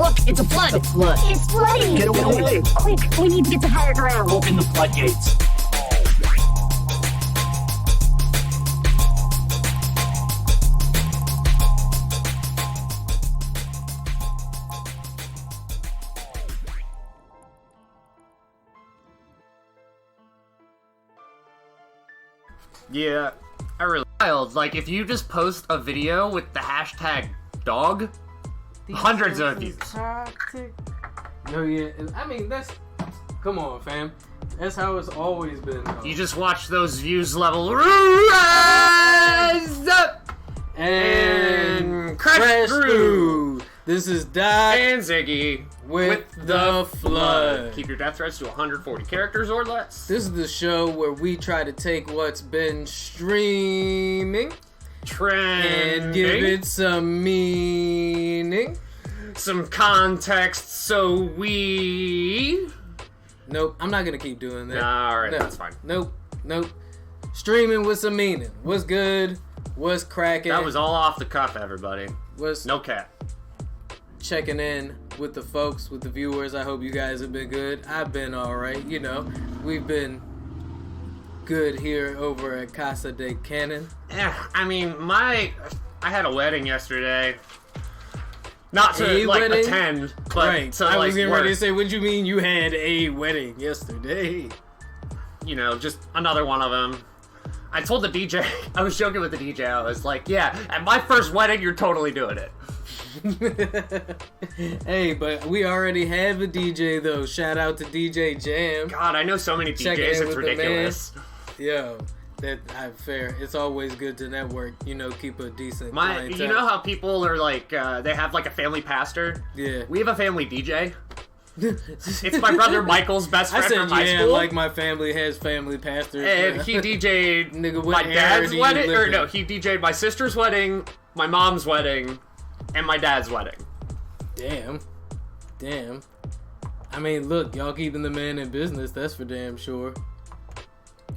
Look, it's a flood! It's a flood. It's flooding! Get away! Quick, we need to get to higher ground! Open the floodgates. Yeah, I really wild. Like, if you just post a video with the hashtag dog, hundreds of views. No, yeah, I mean, come on, fam. That's how it's always been. You just watch those views level rise up and crash through. This is Doc And Ziggy with the Flood. Keep your death threats to 140 characters or less. This is the show where we try to take what's been streaming Trending. and give it some meaning. Some context so we... Nope, I'm not gonna keep doing that. Alright, No. that's fine. Nope. Streaming with some meaning. What's good? What's cracking? That was all off the cuff, everybody. What's No cap. checking in with the folks, with the viewers. I hope you guys have been good. I've been alright. You know, we've been good here over at Casa de Cannon. I mean, I had a wedding yesterday. Not to, A like, wedding? attend, but Right. to, I like, was getting work. ready to say, what do you mean you had a wedding yesterday? You know, just another one of them. I told the DJ, I was joking with the DJ, I was like, yeah, at my first wedding, you're totally doing it. Hey, but we already have a DJ, though. Shout out to DJ Jam. God, I know so many Checking DJs, in it's with the ridiculous. Yo, fair. It's always good to network, you know, keep a decent You clientele. know how people are like, they have like a family pastor? Yeah. We have a family DJ. It's my brother Michael's best I friend said, from high yeah, school. like my family has family pastors. And he DJ'd Nigga, what my era dad's do you wedding, live or in? no, he DJ'd my sister's wedding, my mom's wedding, and my dad's wedding. Damn. I mean, look, y'all keeping the man in business, that's for damn sure.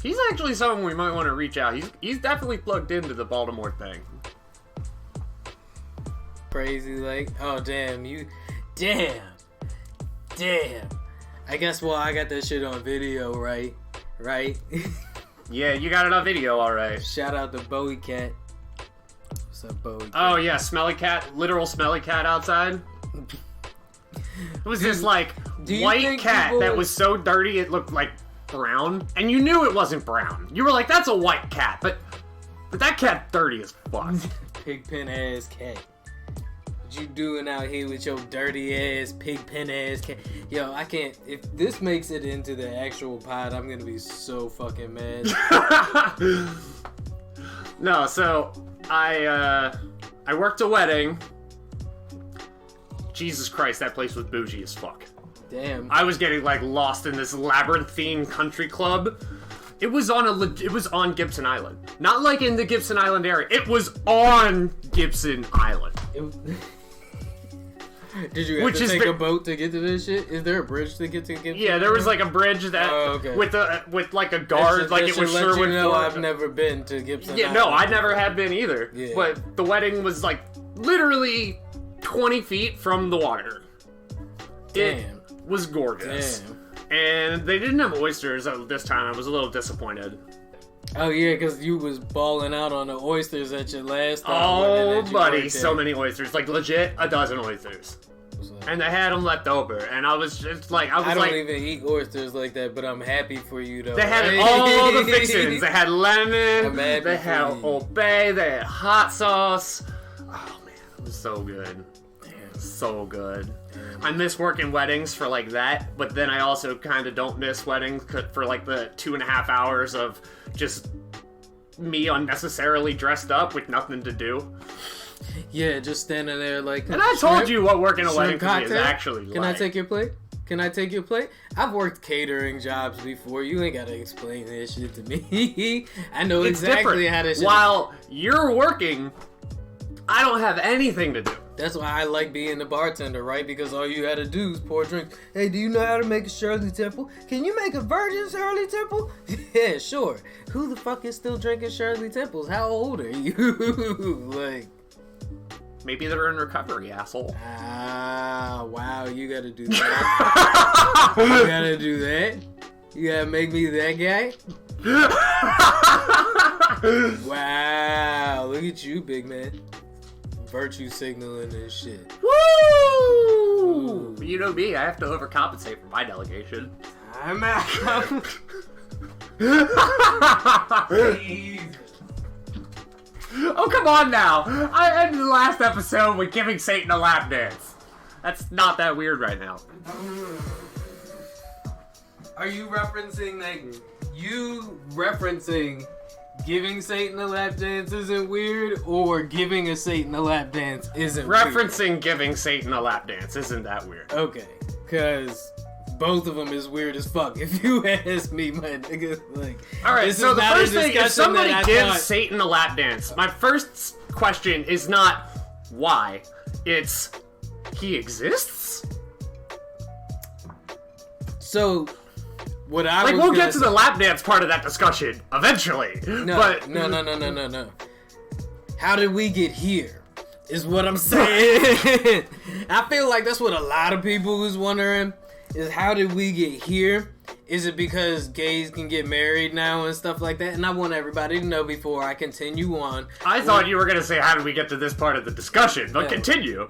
He's actually someone we might want to reach out. He's definitely plugged into the Baltimore thing. Crazy, like, oh, damn. I guess, well, I got that shit on video, right? Yeah, you got it on video, alright. Shout out to Bowie Cat. What's up, Bowie Cat? Oh yeah, smelly cat, literal smelly cat outside. It was this like do you white think cat people- that was so dirty it looked like brown, and you knew it wasn't brown. You were like, that's a white cat, but that cat dirty as fuck. Pigpen ass cat. What you doing out here with your dirty ass pigpen ass cat? Yo, I can't. If this makes it into the actual pod, I'm gonna be so fucking mad. No, so I worked a wedding. Jesus Christ, that place was bougie as fuck. Damn. I was getting like lost in this labyrinthine country club. It was on Gibson Island. Not like in the Gibson Island area. It was on Gibson Island. Did you have Which to is take a boat to get to this shit? Is there a bridge to get to Gibson? Yeah, there was like a bridge that okay. with like a guard, like it was let Sherwood you know Fort. I've never been to Gibson Yeah, Island. no, I never had been either. Yeah. But the wedding was like literally 20 feet from the water. Damn. It was gorgeous. Damn. And they didn't have oysters this time. I was a little disappointed. Oh yeah, because you was balling out on the oysters at your last time. Oh, that you buddy, worked so at. many oysters. Like legit a dozen oysters. What's up? And they had them left over. And I was just like, I don't even eat oysters like that, but I'm happy for you though. They had all the fixings. They had lemon. I'm happy They for had you. Old Bay. They had hot sauce. Oh man, it was so good. Damn. So good. Damn. I miss working weddings for like that, but then I also kind of don't miss weddings for like the 2.5 hours of just me unnecessarily dressed up with nothing to do. Yeah, just standing there like. And I told you what working a shrimp wedding for me is cocktail? actually Can like. I take your plate? Can I take your plate? I've worked catering jobs before. You ain't gotta explain this shit to me. I know It's exactly different. how this shit. While you're working, I don't have anything to do. That's why I like being the bartender, right? Because all you had to do is pour drinks. Hey, do you know how to make a Shirley Temple? Can you make a virgin Shirley Temple? Yeah, sure. Who the fuck is still drinking Shirley Temples? How old are you? Like, Maybe they're in recovery, asshole. Ah, wow, you gotta do that. You gotta do that? You gotta make me that guy? Wow, look at you, big man. Virtue signaling and shit. Woo! You know me, I have to overcompensate for my delegation. I'm out. Oh, come on now! I ended the last episode with giving Satan a lap dance. That's not that weird right now. Are you referencing giving Satan a lap dance isn't weird, or giving a Satan a lap dance isn't Referencing giving Satan a lap dance isn't that weird. Okay, because both of them is weird as fuck, if you ask me, my nigga. Like, alright, so the first thing, if somebody gives thought... Satan a lap dance, my first question is not why, it's he exists? So... What I like, we'll get to the lap dance part of that discussion eventually. No. How did we get here? Is what I'm saying. I feel like that's what a lot of people is wondering. Is how did we get here? Is it because gays can get married now and stuff like that? And I want everybody to know before I continue on. I thought you were gonna say how did we get to this part of the discussion, but continue.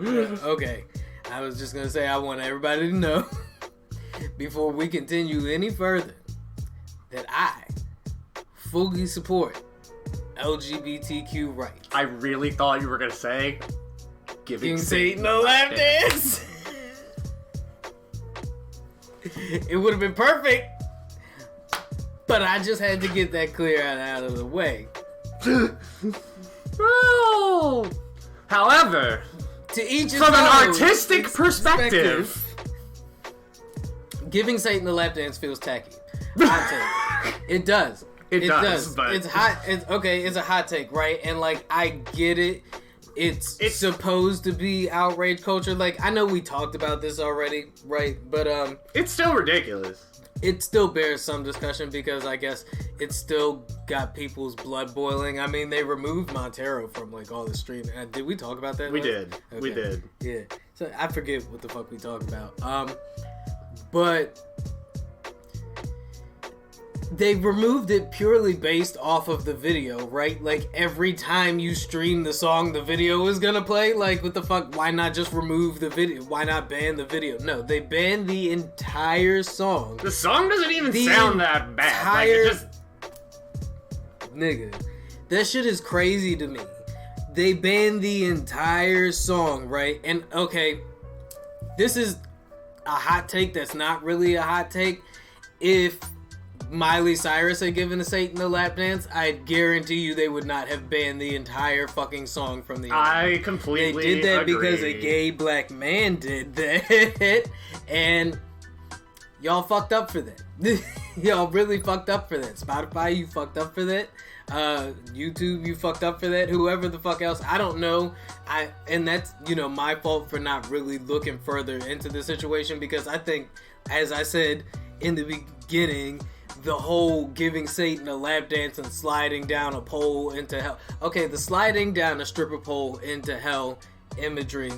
Okay. I was just gonna say I want everybody to know. Before we continue any further, that I fully support LGBTQ rights. I really thought you were gonna say giving Satan a lap dance. It would have been perfect, but I just had to get that clear out of the way. Well, however, to each his from an own artistic perspective. Giving Satan a lap dance feels tacky. Hot take. It does. It does. But... It's hot. It's okay. It's a hot take, right? And like, I get it. It's supposed to be outrage culture. Like, I know we talked about this already, right? But it's still ridiculous. It still bears some discussion because I guess it's still got people's blood boiling. I mean, they removed Montero from like all the streaming. Did we talk about that? We did. Okay. We did. Yeah. So I forget what the fuck we talked about. But they removed it purely based off of the video, right? Like, every time you stream the song, the video is gonna play. Like, what the fuck? Why not just remove the video? Why not ban the video? No, they banned the entire song. The song doesn't even sound that bad. Like, it just... Nigga, that shit is crazy to me. They banned the entire song, right? And, okay, this is a hot take that's not really a hot take. If Miley Cyrus had given a Satan a lap dance, I guarantee you they would not have banned the entire fucking song from the album. I completely They did that agree. because a gay black man did that. And y'all fucked up for that. Y'all really fucked up for that. Spotify, you fucked up for that. YouTube, you fucked up for that. Whoever the fuck else, I don't know. And that's, my fault for not really looking further into the situation, because I think, as I said in the beginning, the whole giving Satan a lap dance and sliding down a pole into hell. Okay, the sliding down a stripper pole into hell imagery.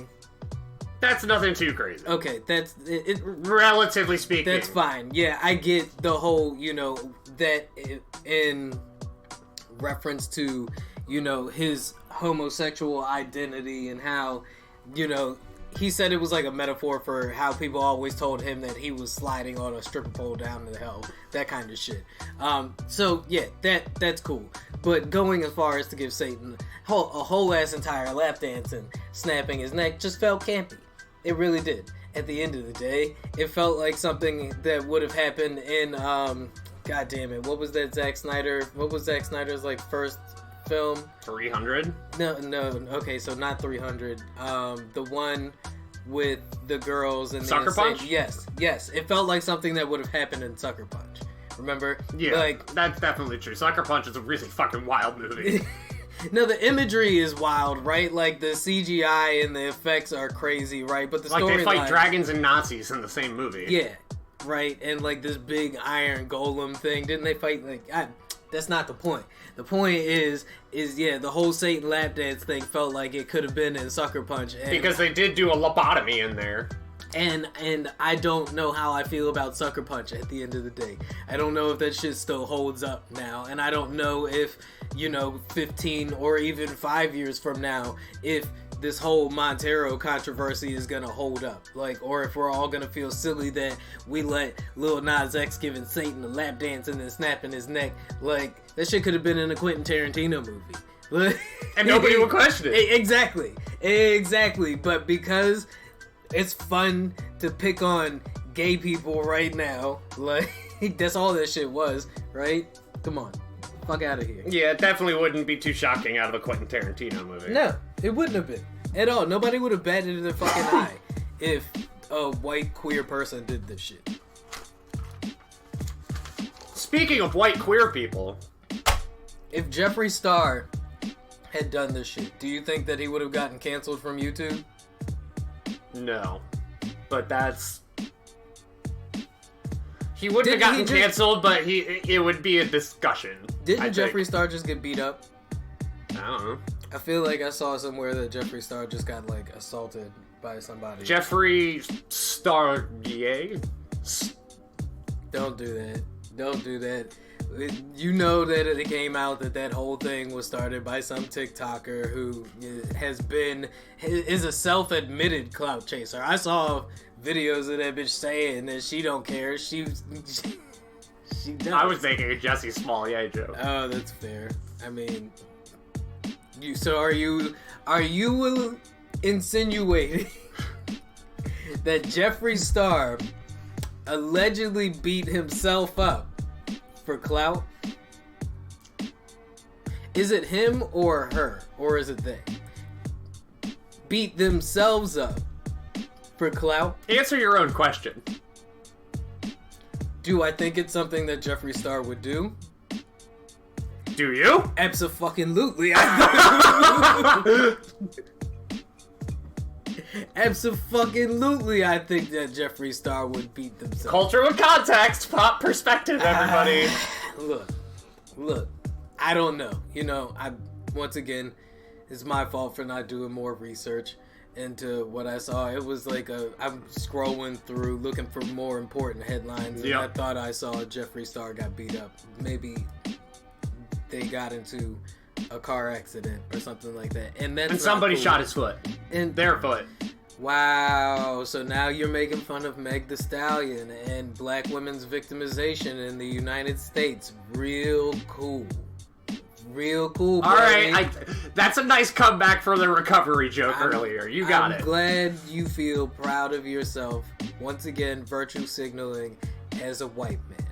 That's nothing too crazy. Okay, that's it. Relatively speaking. That's fine. Yeah, I get the whole, that in reference to, his homosexual identity and how, he said it was like a metaphor for how people always told him that he was sliding on a stripper pole down to hell. That kind of shit. So yeah, that's cool. But going as far as to give Satan a whole ass entire lap dance and snapping his neck just felt campy. It really did. At the end of the day, it felt like something that would have happened in, God damn it, what was Zack Snyder's like first film? 300? No, okay, so not 300. The one with the girls and Sucker Punch? Yes. It felt like something that would have happened in Sucker Punch. Remember? Yeah, like, that's definitely true. Sucker Punch is a really fucking wild movie. No, the imagery is wild, right? Like, the CGI and the effects are crazy, right? But the story, like, they fight dragons and Nazis in the same movie. Yeah, right? And, like, this big iron golem thing. Didn't they fight, like... That's not the point. The point is yeah, the whole Satan lap dance thing felt like it could have been in Sucker Punch. And, because they did do a lobotomy in there. And I don't know how I feel about Sucker Punch at the end of the day. I don't know if that shit still holds up now. And I don't know if, 15 or even 5 years from now, if this whole Montero controversy is gonna hold up. Like, or if we're all gonna feel silly that we let Lil Nas X giving Satan a lap dance and then snapping his neck. Like, that shit could have been in a Quentin Tarantino movie. And nobody would question it. Exactly. But because it's fun to pick on gay people right now, like, that's all that shit was, right? Come on. Fuck out of here. Yeah, it definitely wouldn't be too shocking out of a Quentin Tarantino movie. No, it wouldn't have been. At all. Nobody would have batted their fucking eye if a white queer person did this shit. Speaking of white queer people... If Jeffree Star had done this shit, do you think that he would have gotten canceled from YouTube? No. But that's... He wouldn't have gotten canceled, but it would be a discussion. Didn't Jeffree Star just get beat up? I don't know. I feel like I saw somewhere that Jeffree Star just got, like, assaulted by somebody. Jeffree Star... Yay? Don't do that. Don't do that. You know that it came out that whole thing was started by some TikToker who is a self-admitted clout chaser. I saw videos of that bitch saying that she don't care. She does. I was thinking a Jesse Smollett joke. Oh, that's fair. I mean, are you insinuating that Jeffree Star allegedly beat himself up for clout? Is it him or her? Or is it they? Beat themselves up for clout? Answer your own question. Do I think it's something that Jeffree Star would do? Do you? Abso-fucking-lutely. Abso-fucking-lutely, I think that Jeffree Star would beat themselves. Culture with context, pop perspective, everybody. Look, I don't know. Once again, it's my fault for not doing more research into what I saw. It was like I'm scrolling through looking for more important headlines, and I thought I saw Jeffree Star got beat up. Maybe they got into a car accident or something like that, and somebody cool. shot his foot. And their foot. Wow, so now you're making fun of Meg Thee Stallion and black women's victimization in the United States. Real cool. Real cool, buddy. Alright, that's a nice comeback for the recovery joke earlier. You got it. I'm glad you feel proud of yourself. Once again, virtue signaling as a white man.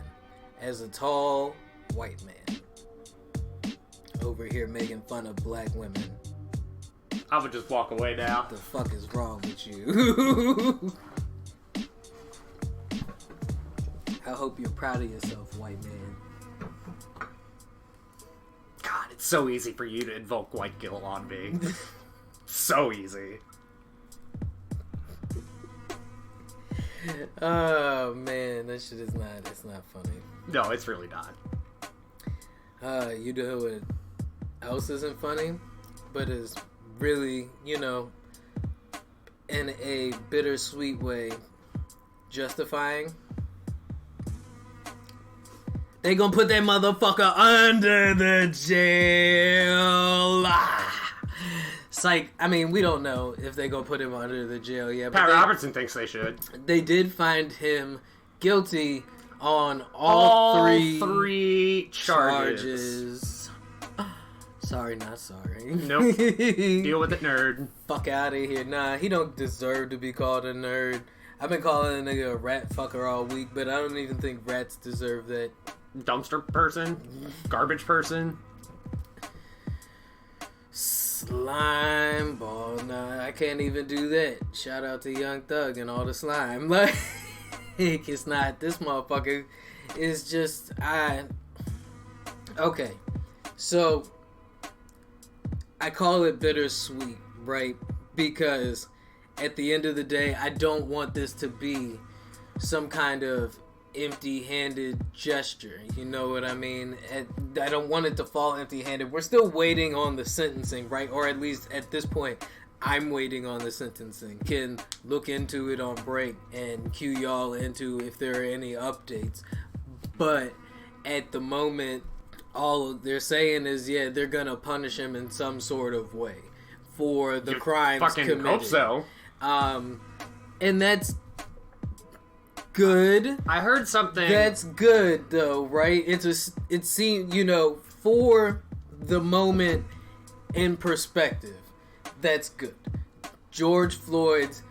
As a tall white man. Over here making fun of black women. I would just walk away now. What the fuck is wrong with you? I hope you're proud of yourself, white man. God, it's so easy for you to invoke white guilt on me. So easy. Oh man, that shit is not funny. No, it's really not. You know what else isn't funny, but is really, in a bittersweet way, justifying? They gonna put that motherfucker under the jail. It's like, I mean, we don't know if they gonna put him under the jail yet. Pat Robertson thinks they should. They did find him guilty on all three charges. Sorry, not sorry. Nope. Deal with it, nerd. Fuck out of here. Nah, he don't deserve to be called a nerd. I've been calling a nigga a rat fucker all week, but I don't even think rats deserve that. Dumpster person? Garbage person? Slime ball. Nah, I can't even do that. Shout out to Young Thug and all the slime. Like, it's not. This motherfucker is just... Okay. So, I call it bittersweet, right? Because at the end of the day, I don't want this to be some kind of empty-handed gesture. You know what I mean? I don't want it to fall empty-handed. We're still waiting on the sentencing, right? Or at least at this point, I'm waiting on the sentencing. Can look into it on break and cue y'all into if there are any updates. But at the moment, all they're saying is, yeah, they're gonna punish him in some sort of way for the crimes committed. Hope so. And that's good. I heard something. That's good, though, right? It seems, for the moment in perspective, that's good. George Floyd's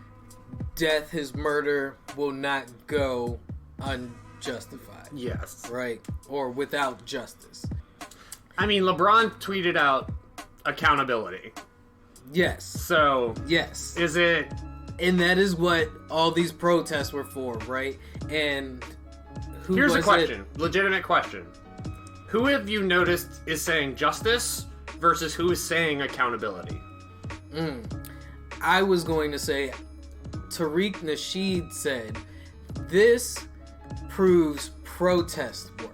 death, his murder, will not go unjustified. Yes. Right? Or without justice. I mean, LeBron tweeted out accountability. Yes. So, yes. Is it... And that is what all these protests were for, right? And here's a question. Legitimate question. Who have you noticed is saying justice versus who is saying accountability? I was going to say, Tariq Nasheed said, this proves protest work.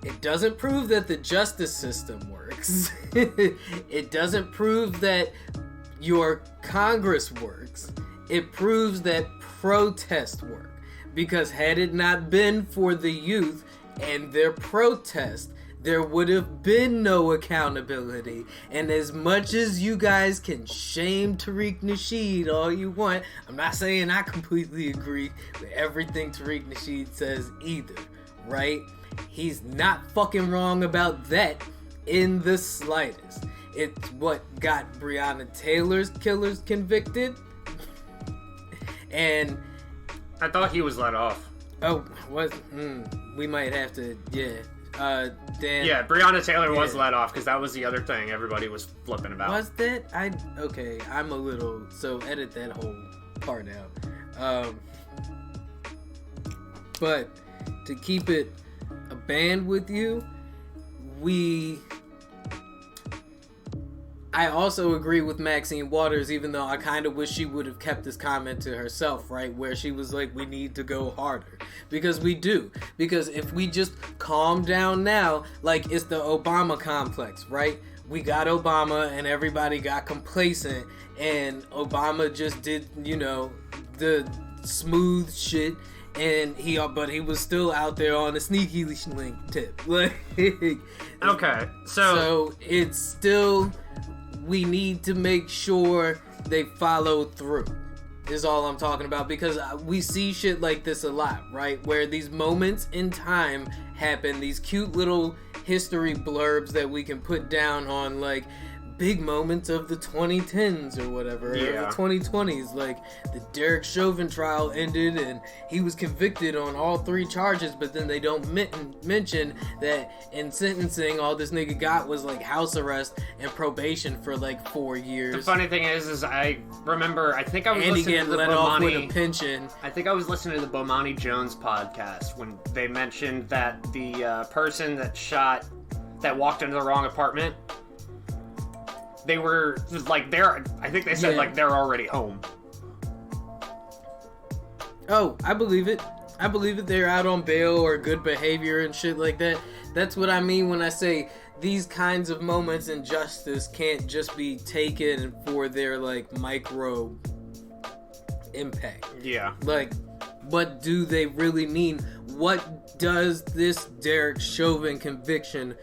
It doesn't prove that the justice system works. It doesn't prove that your Congress works. It proves that protest work. Because had it not been for the youth and their protest, there would have been no accountability. And as much as you guys can shame Tariq Nasheed all you want, I'm not saying I completely agree with everything Tariq Nasheed says either, right? He's not fucking wrong about that in the slightest. It's what got Breonna Taylor's killers convicted. And I thought he was let off. Oh, what? We might have to, yeah. Dan. Yeah, Breonna Taylor was let off because that was the other thing everybody was flipping about. Was that? Okay, I'm a little, so edit that whole part out. But to keep it a band with you, I also agree with Maxine Waters, even though I kind of wish she would have kept this comment to herself, right? Where she was like, we need to go harder. Because we do. Because if we just calm down now, like it's the Obama complex, right? We got Obama and everybody got complacent and Obama just did, the smooth shit. And he was still out there on a sneaky link tip. Okay, so it's still, we need to make sure they follow through, is all I'm talking about. Because we see shit like this a lot, right? Where these moments in time happen, these cute little history blurbs that we can put down on, like, big moments of the 2010s or whatever, or the 2020s. Like the Derek Chauvin trial ended and he was convicted on all 3 charges, but then they don't mention that in sentencing all this nigga got was like house arrest and probation for like 4 years. The funny thing is I remember, I think I was and listening to the let off with a pension. I think I was listening to the Bomani Jones podcast when they mentioned that the person that walked into the wrong apartment, they were like, I think they said like they're already home. Oh, I believe it. They're out on bail or good behavior and shit like that. That's what I mean when I say these kinds of moments in justice can't just be taken for their like micro impact. Yeah. Like, what do they really mean? What does this Derek Chauvin conviction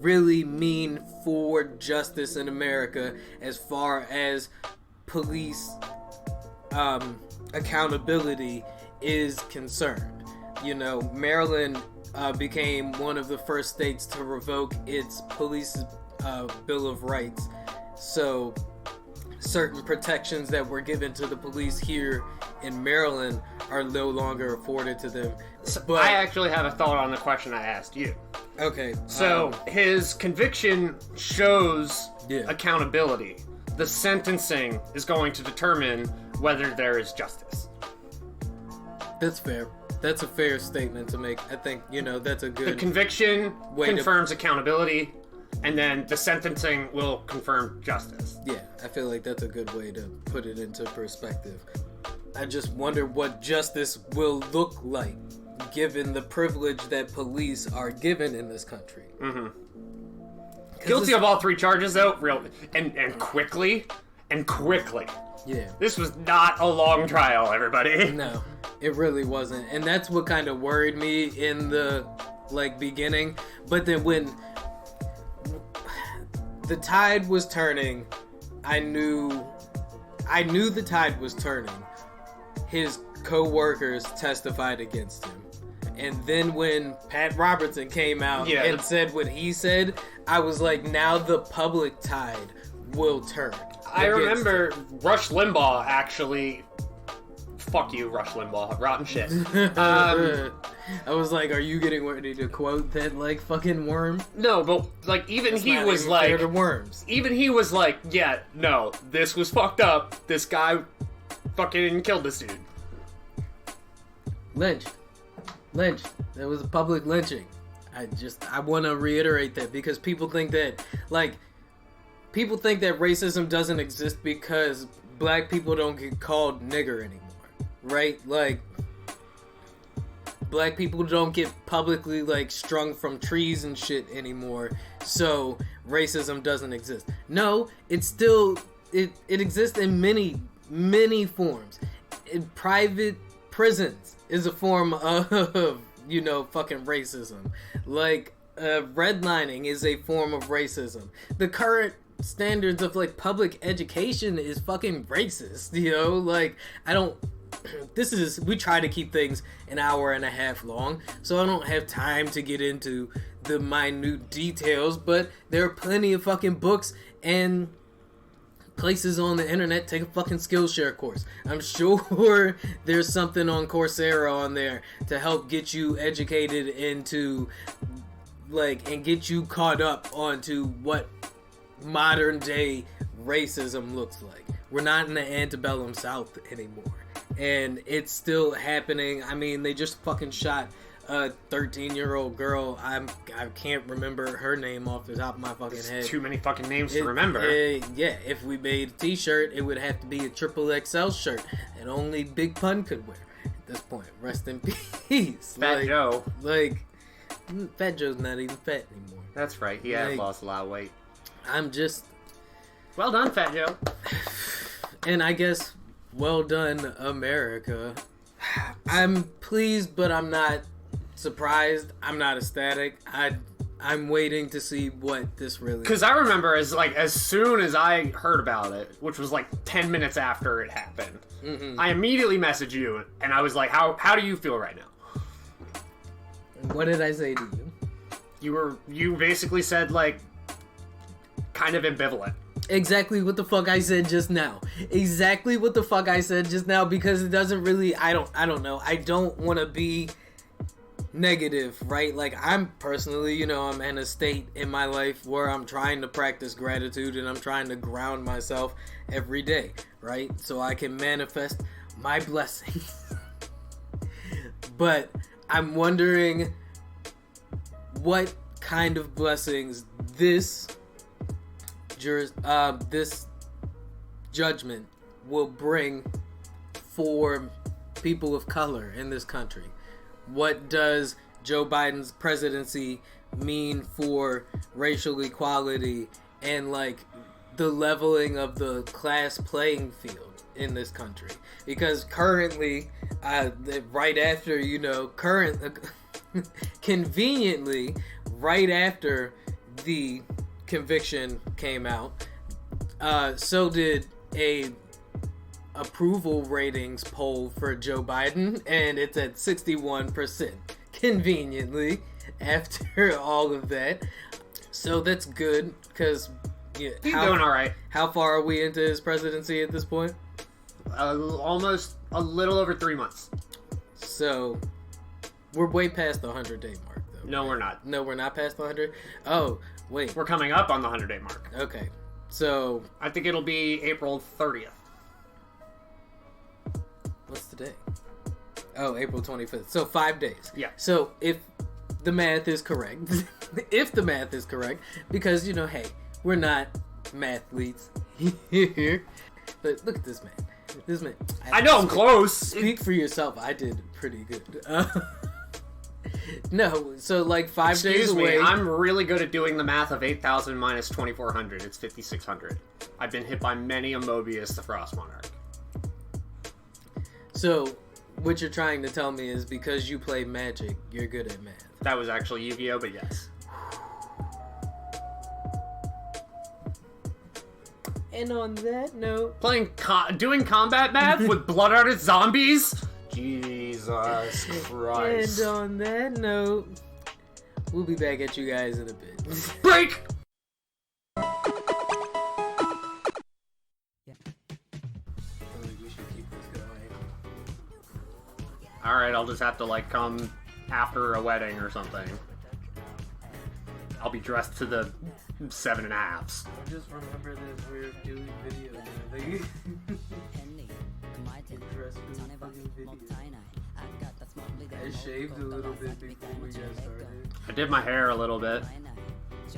really mean for justice in America as far as police accountability is concerned? Maryland became one of the first states to revoke its police Bill of Rights. So certain protections that were given to the police here in Maryland are no longer afforded to them. But I actually have a thought on the question I asked you. Okay. So his conviction shows accountability. The sentencing is going to determine whether there is justice. That's fair. That's a fair statement to make. I think, that's a good... The conviction confirms accountability, and then the sentencing will confirm justice. Yeah, I feel like that's a good way to put it into perspective. I just wonder what justice will look like. given the privilege that police are given in this country. Mm-hmm. Guilty of all 3 charges, though, and quickly. Yeah. This was not a long trial, everybody. No, it really wasn't. And that's what kind of worried me in the, beginning. But then when the tide was turning, I knew the tide was turning. His co-workers testified against him. And then when Pat Robertson came out and said what he said, I was like, now the public tide will turn. I remember Rush Limbaugh actually... Fuck you, Rush Limbaugh. Rotten shit. I was like, are you getting ready to quote that, fucking worm? No, but, even That's he not was even like... fair to worms. Even he was like, yeah, no, this was fucked up. This guy fucking killed this dude. Lynch. There was a public lynching. I want to reiterate that because people think that racism doesn't exist because black people don't get called nigger anymore, right? Black people don't get publicly strung from trees and shit anymore, so racism doesn't exist. No, it's still it exists in many forms. In private prisons is a form of fucking racism. Redlining is a form of racism. The current standards of public education is fucking racist, we try to keep things an hour and a half long, so I don't have time to get into the minute details, but there are plenty of fucking books and places on the internet. Take a fucking Skillshare course. I'm sure there's something on Coursera on there to help get you educated into and get you caught up onto what modern day racism looks like. We're not in the antebellum South anymore, and it's still happening. I mean, they just fucking shot a 13-year-old girl. I can't remember her name off the top of my fucking head. Too many fucking names to remember. Yeah, if we made a t-shirt, it would have to be a XXL shirt that only Big Pun could wear at this point. Rest in peace. Fat Joe. Fat Joe's not even fat anymore. That's right. He has lost a lot of weight. I'm just... Well done, Fat Joe. And I guess, well done, America. I'm pleased, but I'm not surprised. I'm not ecstatic. I'm waiting to see what this really is. Because I remember as soon as I heard about it, which was 10 minutes after it happened, I immediately messaged you, and I was like, how do you feel right now? What did I say to you? You basically said, kind of ambivalent. Exactly what the fuck I said just now. Exactly what the fuck I said just now, because it doesn't really, I don't know. I don't want to be negative, right? I'm personally, I'm in a state in my life where I'm trying to practice gratitude and I'm trying to ground myself every day, right? So I can manifest my blessings. But I'm wondering what kind of blessings this judgment will bring for people of color in this country. What does Joe Biden's presidency mean for racial equality and the leveling of the class playing field in this country? Because currently, right after, conveniently, right after the conviction came out, so did a approval ratings poll for Joe Biden, and it's at 61%, conveniently, after all of that. So that's good, because he's doing all right. How far are we into his presidency at this point? Almost a little over 3 months. So we're way past the 100-day mark, though. No, we're not. No, we're not past the 100. Oh, wait. We're coming up on the 100-day mark. Okay. So I think it'll be April 30th. What's the day? Oh, April 25th. So 5 days. Yeah. So if the math is correct, because, hey, we're not mathletes here. But look at this man. I know I'm close. Speak for yourself. I did pretty good. No, so like 5 days Excuse away. me, I'm really good at doing the math of 8,000 minus 2,400. It's 5,600. I've been hit by many a Mobius the Frost Monarch. So, what you're trying to tell me is because you play Magic, you're good at math. That was actually Yu-Gi-Oh, but yes. And on that note... Doing combat math with blood-hearted zombies? Jesus Christ. And on that note, we'll be back at you guys in a bit. Break! Alright, I'll just have to, like, come after a wedding or something. I'll be dressed to the 7.5s. I just remember this weird Dewey video the other day. I shaved a little bit before we got started. I did my hair a little bit.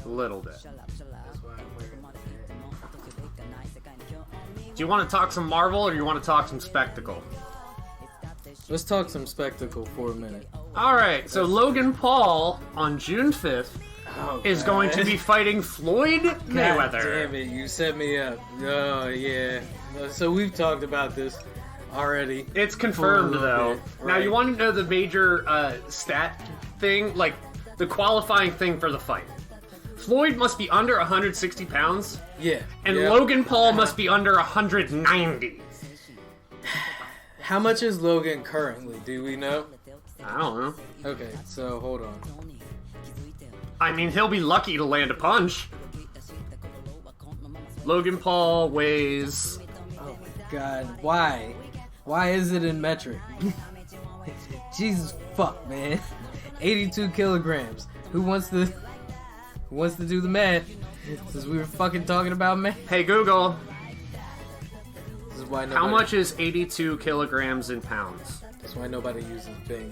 A little bit. That's why I'm wearing it. Do you want to talk some Marvel or do you want to talk some spectacle? Let's talk some spectacle for a minute. Alright, so Logan Paul on June 5th is going to be fighting Floyd Mayweather. God damn it, you set me up. Oh, yeah. So we've talked about this already. It's confirmed, though. bit, Now, right. you want to know the major stat thing? Like, the qualifying thing for the fight. Floyd must be under 160 pounds, Yeah. and Yep. Logan Paul must be under 190. How much is Logan currently? Do we know? I don't know. Okay, so hold on. I mean, he'll be lucky to land a punch. Logan Paul weighs... Oh my god, why? Why is it in metric? Jesus fuck, man. 82 kilograms. Who wants to do the math? Since we were fucking talking about math. Hey, Google, This is why nobody, how much is 82 kilograms in pounds? That's why nobody uses Bing.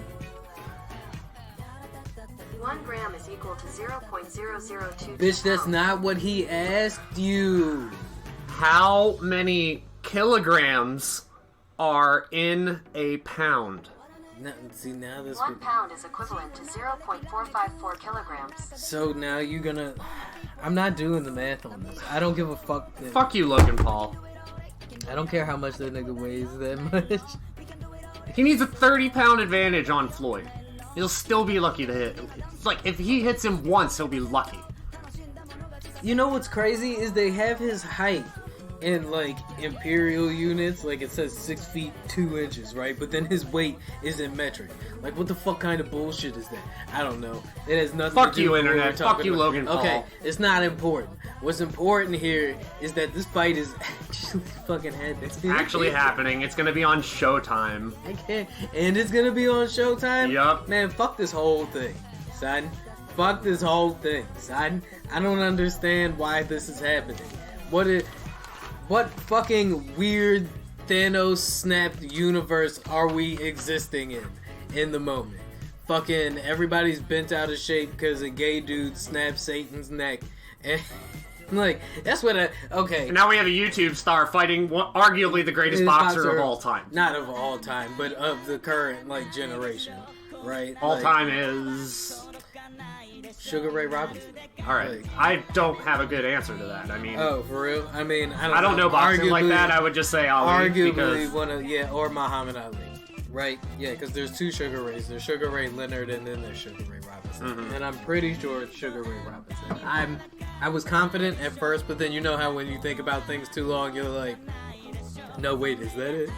1 gram is equal to 0.002. Bitch, that's not what he asked you. How many kilograms are in a pound? No, see, now this 1 would... pound is equivalent to 0.454 kilograms. So now you're gonna... I'm not doing the math on this. I don't give a fuck. Fuck you, Logan Paul. I don't care how much that nigga weighs that much. He needs a 30-pound advantage on Floyd. He'll still be lucky to hit. It's like, if he hits him once, he'll be lucky. You know what's crazy is they have his height in like imperial units, like it says 6 feet 2 inches, right? But then his weight is in metric. Like, what the fuck kind of bullshit is that? I don't know. It has nothing Fuck to do you, with what Internet. we're talking Fuck you, about. Logan Paul. Okay, it's not important. What's important here is that this fight is actually fucking happening. Actually happening. It's gonna be on Showtime. I can't. And it's gonna be on Showtime? Yup. Man, fuck this whole thing, son. Fuck this whole thing, son. I don't understand why this is happening. What fucking weird Thanos snapped universe are we existing in the moment? Fucking everybody's bent out of shape because a gay dude snapped Satan's neck. And like, that's what okay. And now we have a YouTube star fighting arguably the greatest boxer of all time. Not of all time, but of the current, like, generation, right? All Like, time is... Sugar Ray Robinson. Alright, I don't have a good answer to that. I mean, Oh, for real? I mean, I don't know boxing like that. I would just say Ali arguably because one of, yeah, or Muhammad Ali, right? Yeah, because there's 2 Sugar Rays. There's Sugar Ray Leonard and then there's Sugar Ray Robinson. Mhm. And I'm pretty sure it's Sugar Ray Robinson. I was confident at first, but then you know how when you think about things too long, you're like, no, wait, is that it?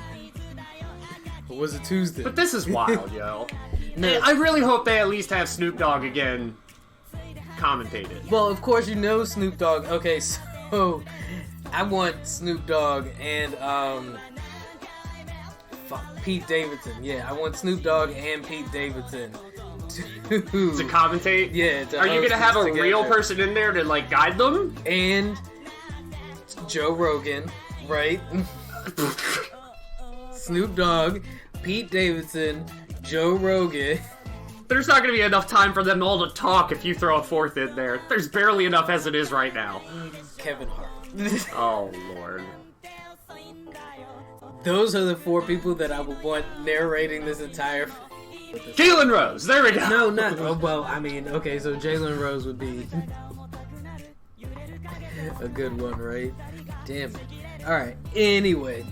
Or was it Tuesday? But this is wild, yo. No. I really hope they at least have Snoop Dogg again commentated. Well, of course you know Snoop Dogg. Okay, so I want Snoop Dogg and Pete Davidson. Yeah, I want Snoop Dogg and Pete Davidson to commentate? Yeah. To Are you host gonna have a this real together. person in there to like guide them? And Joe Rogan, right? Snoop Dogg, Pete Davidson, Joe Rogan. There's not gonna be enough time for them all to talk if you throw a fourth in there. There's barely enough as it is right now. Kevin Hart. Oh lord. Those are the 4 people that I would want narrating this entire. Jalen Rose. There we go. No, not. Oh, well, I mean, okay, so Jalen Rose would be a good one, right? Damn it. All right. Anyway,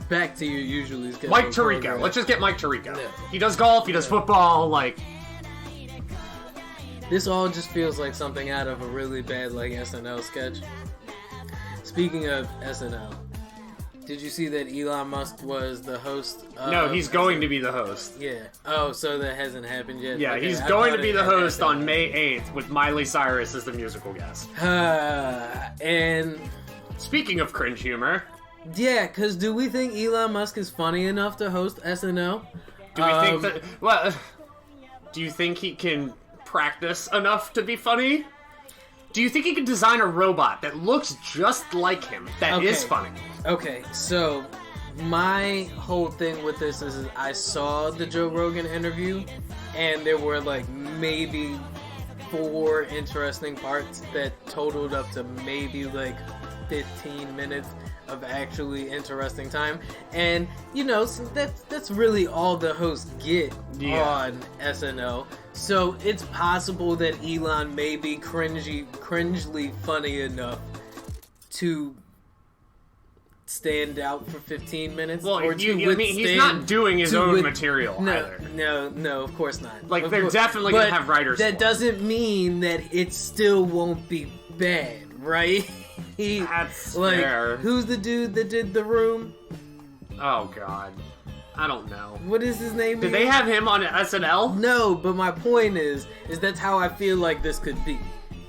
back to your usually scheduled Mike Tirico. program. Let's just get Mike Tirico. No. He does golf. He does football. Like, This all just feels like something out of a really bad like SNL sketch. Speaking of SNL, did you see that Elon Musk was the host of no, he's going SNL? to be the host. Yeah. Oh, so that hasn't happened yet? Yeah, Okay, he's I going thought to be it the had host on happened. May 8th with Miley Cyrus as the musical guest. And Speaking of cringe humor, yeah, because do we think Elon Musk is funny enough to host SNL? do we think that... Well, do you think he can practice enough to be funny? Do you think he can design a robot that looks just like him, that is Okay. funny? Okay, so my whole thing with this is I saw the Joe Rogan interview, and there were like maybe 4 interesting parts that totaled up to maybe like 15 minutes of actually interesting time, and you know, so that's really all the hosts get on SNL. So it's possible that Elon may be cringely funny enough to stand out for 15 minutes. Well, or to I mean, he's not doing his own material either. No, of course not. Like, Of they're course- definitely going to but have writers That for it. doesn't mean that it still won't be bad, right? That's like, fair. who's the dude that did The Room? Oh, God. I don't know. What is his name? Did again? they have him on SNL? No, but my point is that's how I feel like this could be,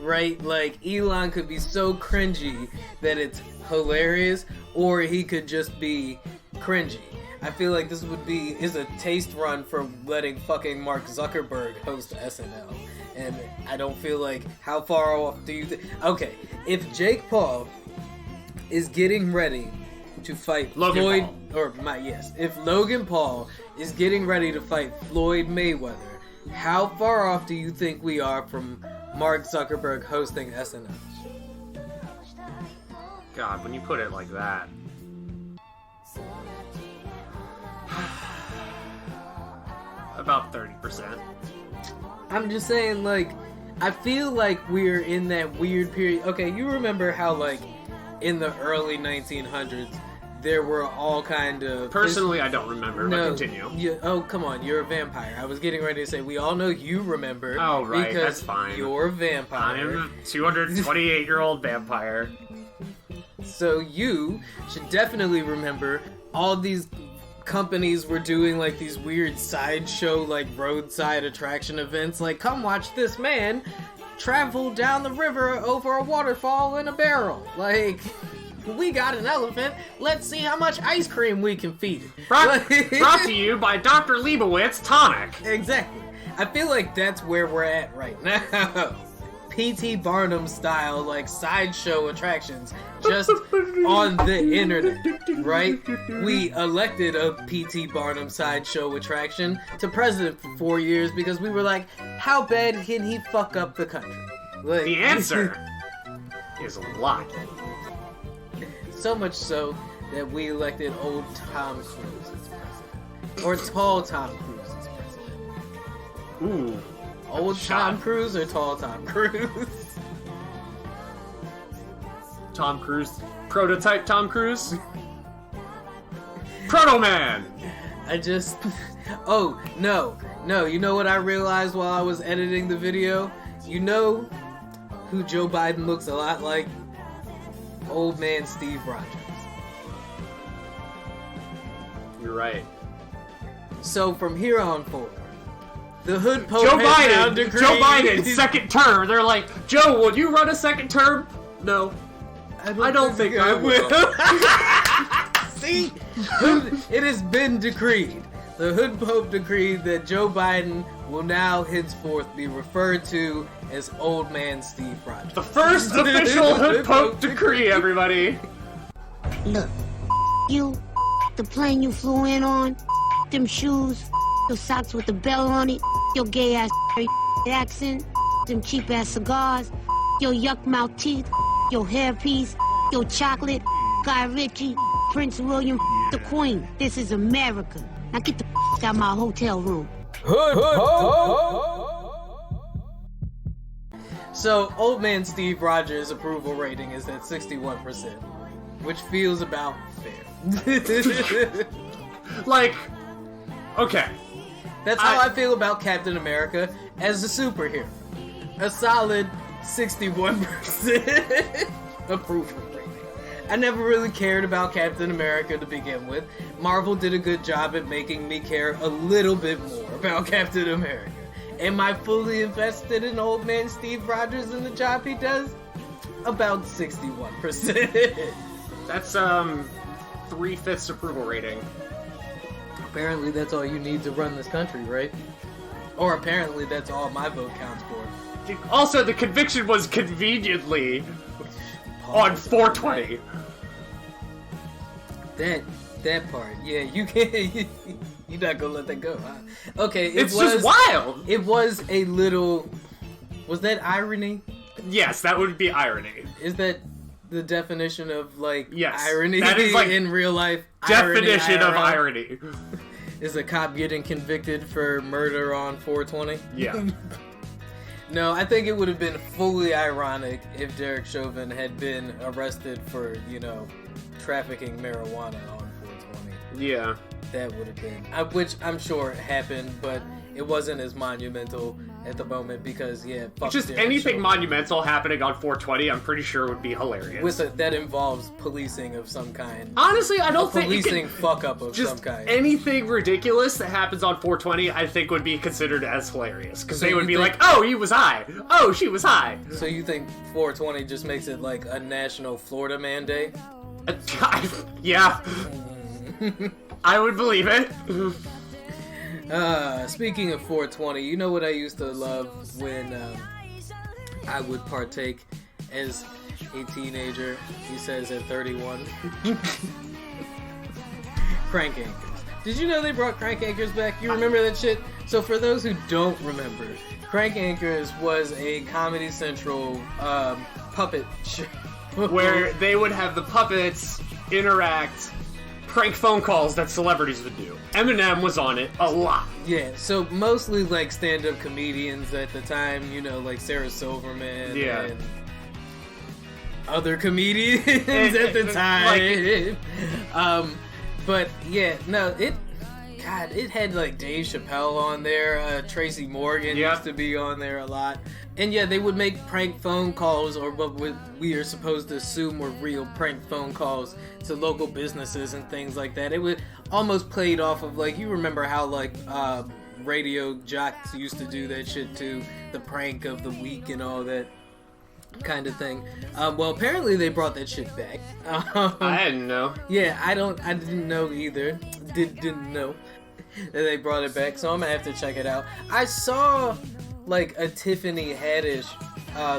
right? Like, Elon could be so cringy that it's hilarious, or he could just be cringy. I feel like this is a taste run for letting fucking Mark Zuckerberg host SNL. And I don't feel like, how far off do you think? Okay, if Jake Paul is getting ready to fight Logan if Logan Paul is getting ready to fight Floyd Mayweather, how far off do you think we are from Mark Zuckerberg hosting SNL? God, when you put it like that. About 30%. I'm just saying, like, I feel like we're in that weird period. Okay, you remember how, like, in the early 1900s, there were all kind of... Personally, I don't remember, but continue. Oh, come on, you're a vampire. I was getting ready to say, we all know you remember. Oh, right, because that's fine. You're a vampire. I'm a 228-year-old vampire. So you should definitely remember all these companies were doing like these weird sideshow, like roadside attraction events. Like, come watch this man travel down the river over a waterfall in a barrel. Like, we got an elephant. Let's see how much ice cream we can feed it. Brought to you by Dr. Leibowitz Tonic. Exactly. I feel like that's where we're at right now. P.T. Barnum style, like, sideshow attractions just on the internet, right? We elected a P.T. Barnum sideshow attraction to president for 4 years because we were like, how bad can he fuck up the country? Like, The answer is a lot. So much so that we elected old Tom Cruise as president. Or tall Tom Cruise as president. Ooh. Old Shot. Tom Cruise or tall Tom Cruise? Tom Cruise. Prototype Tom Cruise? Proto Man! I just... Oh, no. You know what I realized while I was editing the video? You know who Joe Biden looks a lot like? Old man Steve Rogers. You're right. So from here on forward, the Hood Pope Joe has now Biden! decreed... Joe Biden, second term. They're like, Joe, will you run a second term? No. I don't think I will. See? It has been decreed. The Hood Pope decreed that Joe Biden will now henceforth be referred to as Old Man Steve Rogers. The first official Hood Pope decree, everybody. Look, you, the plane you flew in on, them shoes, your socks with the bell on it, your gay ass accent, them cheap ass cigars, your yuck mouth teeth, your hairpiece, your chocolate, Guy Ritchie, Prince William, the Queen. This is America. Now get the got my hotel room. So, old man Steve Rogers' approval rating is at 61%, which feels about fair. Like, okay. That's how I feel about Captain America as a superhero. A solid 61% approval rating. I never really cared about Captain America to begin with. Marvel did a good job at making me care a little bit more about Captain America. Am I fully invested in old man Steve Rogers and the job he does? About 61%. That's 3/5 approval rating. Apparently that's all you need to run this country, right? Or apparently that's all my vote counts for. Also, the conviction was conveniently on 420. That part, yeah, you can't. You're not gonna let that go, huh? Okay, It's just wild. It was a little. Was that irony? Yes, that would be irony. Is that the definition of like Yes, irony that is, like, in real life? Definition of irony. irony. Is a cop getting convicted for murder on 420? Yeah. No, I think it would have been fully ironic if Derek Chauvin had been arrested for, trafficking marijuana on 420. Yeah. That would have been, which I'm sure happened, but it wasn't as monumental at the moment because, fuck Just Derek anything Chauvin. monumental happening on 420, I'm pretty sure would be hilarious. That involves policing of some kind. Honestly, I don't think policing fuck up of just some kind. anything ridiculous that happens on 420, I think would be considered as hilarious because So they would you be think- like, "Oh, he was high. Oh, she was high." So you think 420 just makes it like a national Florida Man Day? Yeah, I would believe it. Speaking of 420, you know what I used to love when I would partake as a teenager, he says at 31. Crank anchors. Did you know they brought crank anchors back? You remember that shit? So for those who don't remember, Crank Anchors was a Comedy Central puppet show. Where they would have the puppets interact, prank phone calls that celebrities would do. Eminem was on it a lot. Yeah, so mostly like stand-up comedians at the time, like Sarah Silverman and other comedians at the time. But yeah, no, it had like Dave Chappelle on there. Tracy Morgan used to be on there a lot. And yeah, they would make prank phone calls, or what we are supposed to assume were real prank phone calls to local businesses and things like that. It would almost played off of like, you remember how like radio jocks used to do that shit too, the prank of the week and all that kind of thing. Well, apparently they brought that shit back. I didn't know. Yeah, I didn't know either. Didn't know that they brought it back, so I'm gonna have to check it out. I saw like a Tiffany Haddish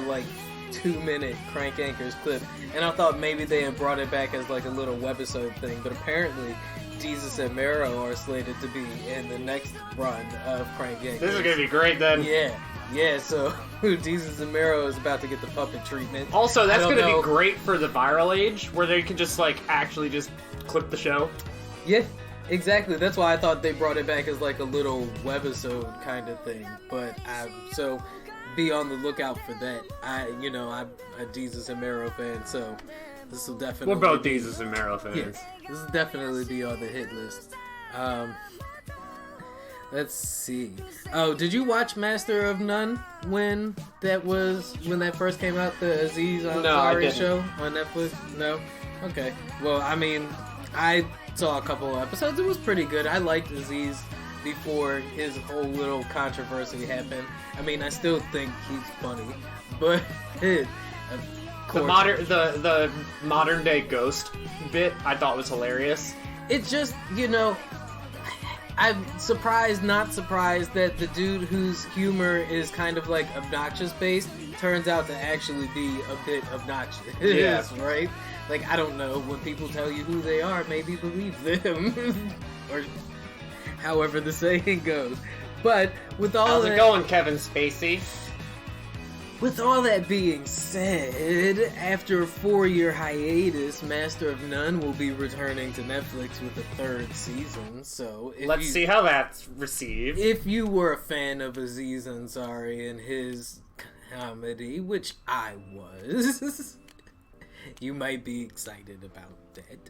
like 2-minute Crank Anchors clip, and I thought maybe they had brought it back as like a little webisode thing, but apparently Jesus and Mero are slated to be in the next run of Crank Anchors. This is gonna be great then. Yeah, so Jesus and Mero is about to get the puppet treatment. Also, that's gonna be great for the viral age, where they can just like actually just clip the show. Yeah, exactly. That's why I thought they brought it back as like a little webisode kind of thing. But so be on the lookout for that. I'm a Jesus and Mero fan, so this will definitely. We're both Jesus and Mero fans. Yeah, this will definitely be on the hit list. Let's see. Oh, did you watch Master of None when that first came out? The Aziz Ansari show on Netflix? No? Okay. Well, I mean, I saw a couple of episodes. It was pretty good. I liked Aziz before his whole little controversy happened. I mean, I still think he's funny, but the modern day ghost bit I thought was hilarious. It's just, I'm not surprised that the dude whose humor is kind of like obnoxious based turns out to actually be a bit obnoxious. Yeah. Right? Like, I don't know, when people tell you who they are, maybe believe them. Or however the saying goes. But with all How's that... it going, Kevin Spacey? with all that being said, after a 4-year hiatus, Master of None will be returning to Netflix with a 3rd season. So let's see how that's received. If you were a fan of Aziz Ansari and his comedy, which I was, you might be excited about that.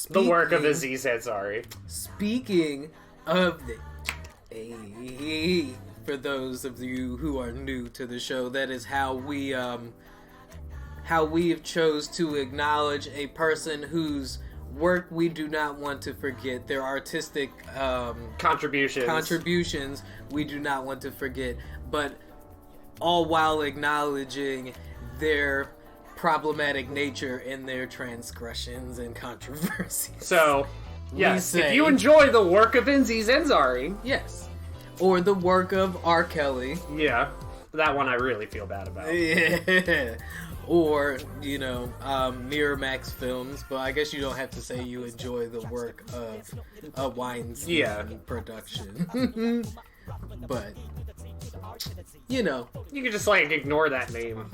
The work of Aziz Ansari. Speaking of the... for those of you who are new to the show, that is how we have chose to acknowledge a person whose work we do not want to forget. Their artistic contributions we do not want to forget, but all while acknowledging their problematic nature and their transgressions and controversies. So, yes, if you enjoy the work of Aziz Ansari, yes. Or the work of R. Kelly. Yeah, that one I really feel bad about. Yeah. Or, Miramax Films, but I guess you don't have to say you enjoy the work of a Weinstein production. But, you can just, ignore that name.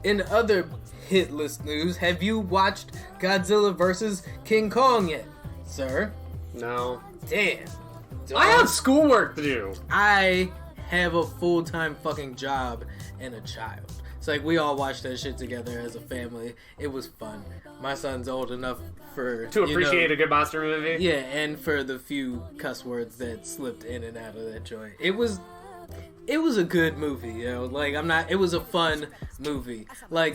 In other hit list news, have you watched Godzilla vs. King Kong yet, sir? No. Damn. I have schoolwork to do. I have a full-time fucking job and a child. It's like we all watched that shit together as a family. It was fun. My son's old enough to appreciate a good monster movie. Yeah, and for the few cuss words that slipped in and out of that joint. It was a good movie, it was a fun movie.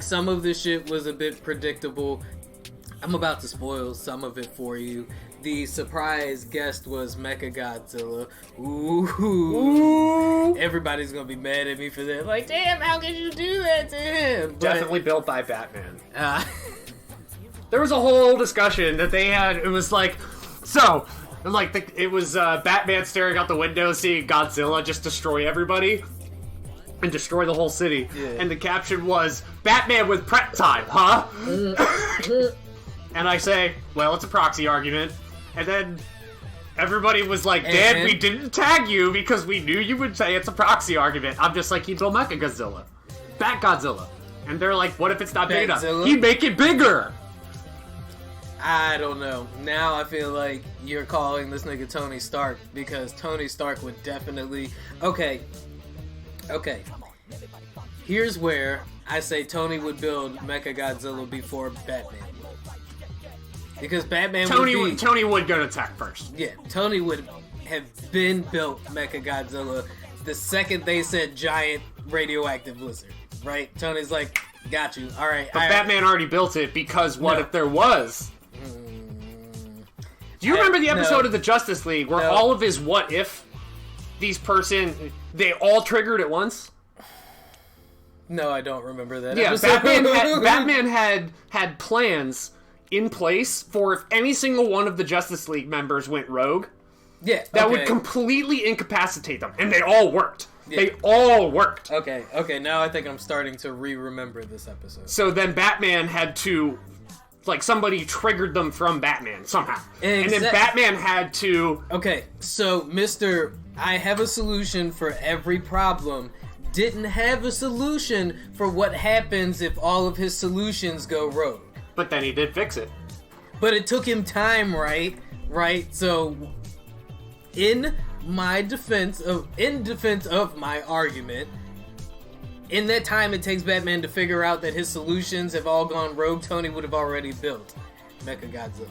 Some of the shit was a bit predictable. I'm about to spoil some of it for you. The surprise guest was Mecha-Godzilla. Ooh. Everybody's gonna be mad at me for that. Damn, how could you do that to him? But, definitely built by Batman. There was a whole discussion that they had. It was it was Batman staring out the window, seeing Godzilla just destroy everybody and destroy the whole city. Yeah. And the caption was, "Batman with prep time, huh?" And I say, well, it's a proxy argument. And then everybody was like, "Dad, we didn't tag you because we knew you would say it's a proxy argument." I'm just like, "He'd build Mecha-Godzilla. Bat-Godzilla." And they're like, "What if it's not big enough?" He'd make it bigger. I don't know. Now I feel like you're calling this nigga Tony Stark, because Tony Stark would definitely... Okay. Here's where I say Tony would build Mecha-Godzilla before Batman. Because Batman Tony would go to tech first. Yeah, Tony would have been built Mecha-Godzilla the second they said giant radioactive lizard, right? Tony's like, got you, alright. But Batman already built it, because what if there was? Do you remember the episode of the Justice League where all of his what if they all triggered at once? No, I don't remember that. Yeah, Batman had plans in place for if any single one of the Justice League members went rogue. Yeah, that would completely incapacitate them, and they all worked. Yeah. They all worked. Okay, now I think I'm starting to remember this episode. So then Batman had to, somebody triggered them from Batman somehow. And then Batman had to... Okay, so Mr. I have a solution for every problem didn't have a solution for what happens if all of his solutions go rogue. But then he did fix it. But it took him time, right? So, in defense of my argument, in that time it takes Batman to figure out that his solutions have all gone rogue, Tony would have already built Mecha-Godzilla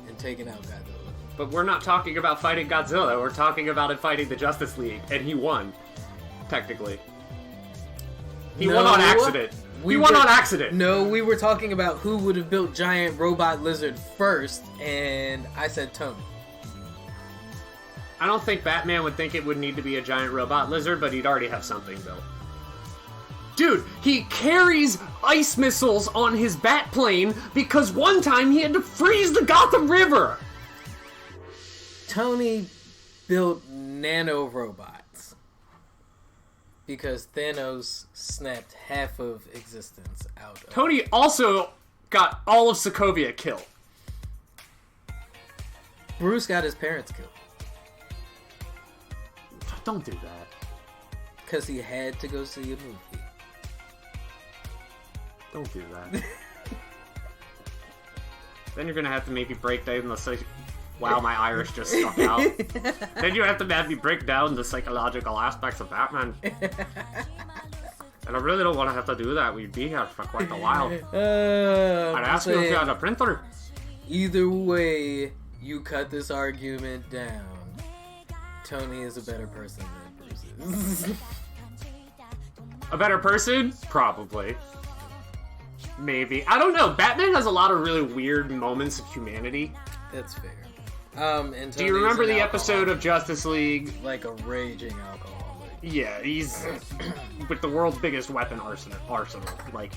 and taken out Godzilla. But we're not talking about fighting Godzilla, we're talking about it fighting the Justice League, and he won, technically. He won on accident. We won on accident. No, we were talking about who would have built giant robot lizard first, and I said Tony. I don't think Batman would think it would need to be a giant robot lizard, but he'd already have something built. Dude, he carries ice missiles on his bat plane because one time he had to freeze the Gotham River. Tony built nano-robots because Thanos snapped half of existence out of Tony also got all of Sokovia killed. Bruce got his parents killed. Don't do that. Because he had to go see a movie. Don't do that. Then you're gonna have to maybe break down the wow, my Irish just stuck out. Then you have to have me break down the psychological aspects of Batman. And I really don't want to have to do that. We'd be here for quite a while. I'd ask you if you had a printer. Either way you cut this argument down, Tony is a better person than Bruce is. A better person? Probably. Maybe. I don't know. Batman has a lot of really weird moments of humanity. That's fair. And do you remember the alcoholic. episode of Justice League? Like a raging alcoholic. Yeah, he's with the world's biggest weapon arsenal. Like,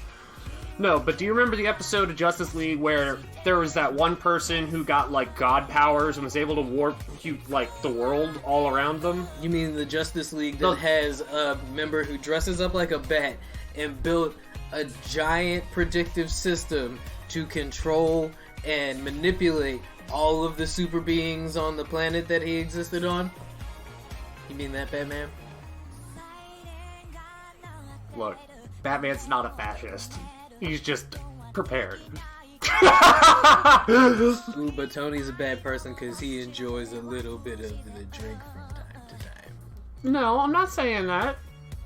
no, but do you remember the episode of Justice League where there was that one person who got like god powers and was able to warp like the world all around them? You mean the Justice League that has a member who dresses up like a bat and built a giant predictive system to control and manipulate all of the super beings on the planet that he existed on? You mean that, Batman? Look, Batman's not a fascist. He's just prepared. Ooh, but Tony's a bad person because he enjoys a little bit of the drink from time to time. No, I'm not saying that.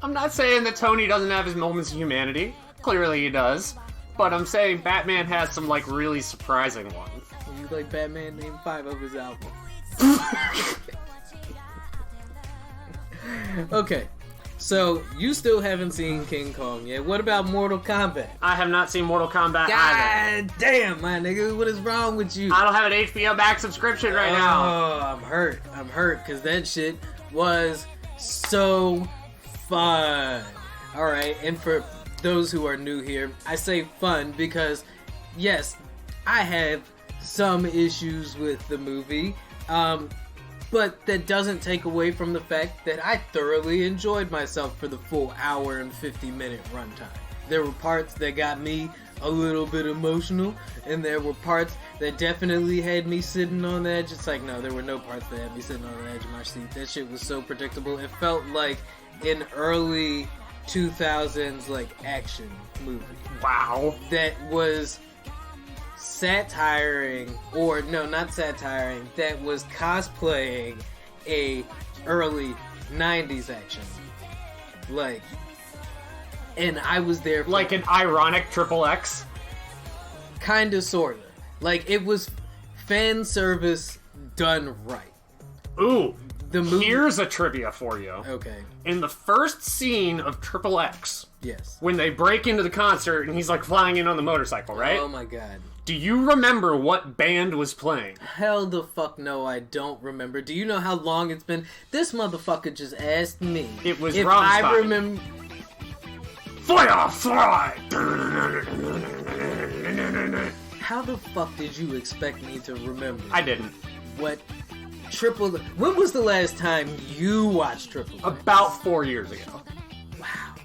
I'm not saying that Tony doesn't have his moments of humanity. Clearly he does. But I'm saying Batman has some, like, really surprising ones. You like Batman named 5 of his albums. Okay. So, you still haven't seen King Kong yet. What about Mortal Kombat? I have not seen Mortal Kombat either. God damn, my nigga. What is wrong with you? I don't have an HBO Max subscription right now. Oh, I'm hurt. Because that shit was so fun. Alright, and for those who are new here, I say fun because, yes, I have some issues with the movie. But that doesn't take away from the fact that I thoroughly enjoyed myself for the full hour and 50-minute runtime. There were parts that got me a little bit emotional, and there were parts that definitely had me sitting on the edge. It's like, no, there were no parts that had me sitting on the edge of my seat. That shit was so predictable. It felt like an early 2000s, like, action movie. Wow. That was satiring, or no, not satiring, that was cosplaying a early 90s action. Like, and I was there for like an ironic XXX? kinda, sorta. Like, it was fan service done right. Ooh, The movie... here's a trivia for you. Okay, In the first scene of XXX, yes. when they break into the concert and he's like flying in on the motorcycle, right? Oh my god. Do you remember what band was playing? Hell the fuck no, I don't remember. Do you know how long it's been? This motherfucker just asked me. It was if Rammstein. I remember... Firefly! How the fuck did you expect me to remember? I didn't. What? When was the last time you watched Triple? About 4 years ago. Wow.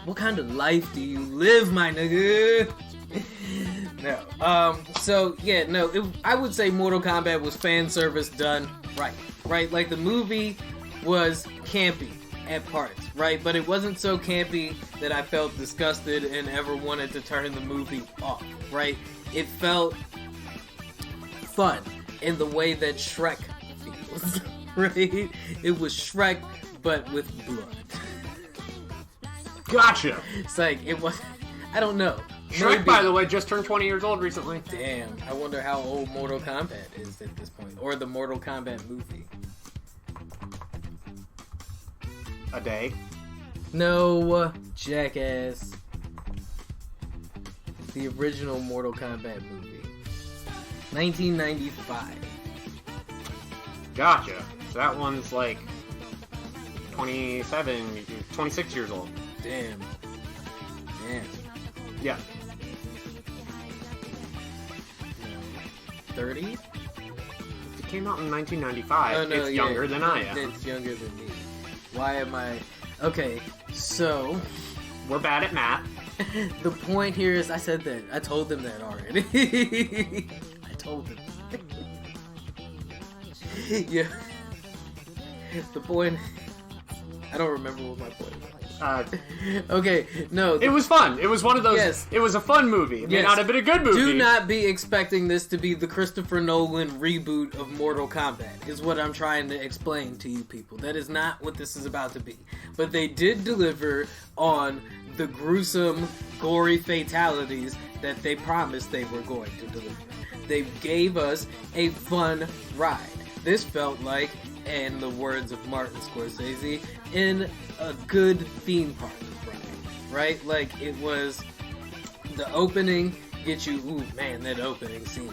What kind of life do you live, my nigga? No. So yeah, no. I would say Mortal Kombat was fan service done right. Right. Like the movie was campy at parts, right? But it wasn't so campy that I felt disgusted and ever wanted to turn the movie off. Right. It felt fun in the way that Shrek feels. Right. It was Shrek, but with blood. Gotcha. It's like it was. I don't know. Shrek, Maybe. by the way, just turned 20 years old recently. Damn, I wonder how old Mortal Kombat is at this point. Or the Mortal Kombat movie. A day. No, jackass. The original Mortal Kombat movie. 1995. Gotcha. So that one's like 26 years old. Damn. Damn. Yeah. 30? It came out in 1995. Oh, no, it's yeah, younger than I am. It's younger than me. Why am I... Okay, so... We're bad at math. The point here is, I said that. I told them that already. I told them. Yeah. The point... I don't remember what my point was. Uh, Okay, no. it was fun. It was one of those. Yes. It was a fun movie. It may Yes. not have been a good movie. Do not be expecting this to be the Christopher Nolan reboot of Mortal Kombat, is what I'm trying to explain to you people. That is not what this is about to be. But they did deliver on the gruesome, gory fatalities that they promised they were going to deliver. They gave us a fun ride. This felt like, in the words of Martin Scorsese, in a good theme park ride, right? Like, it was the opening, get you, ooh, man, that opening scene.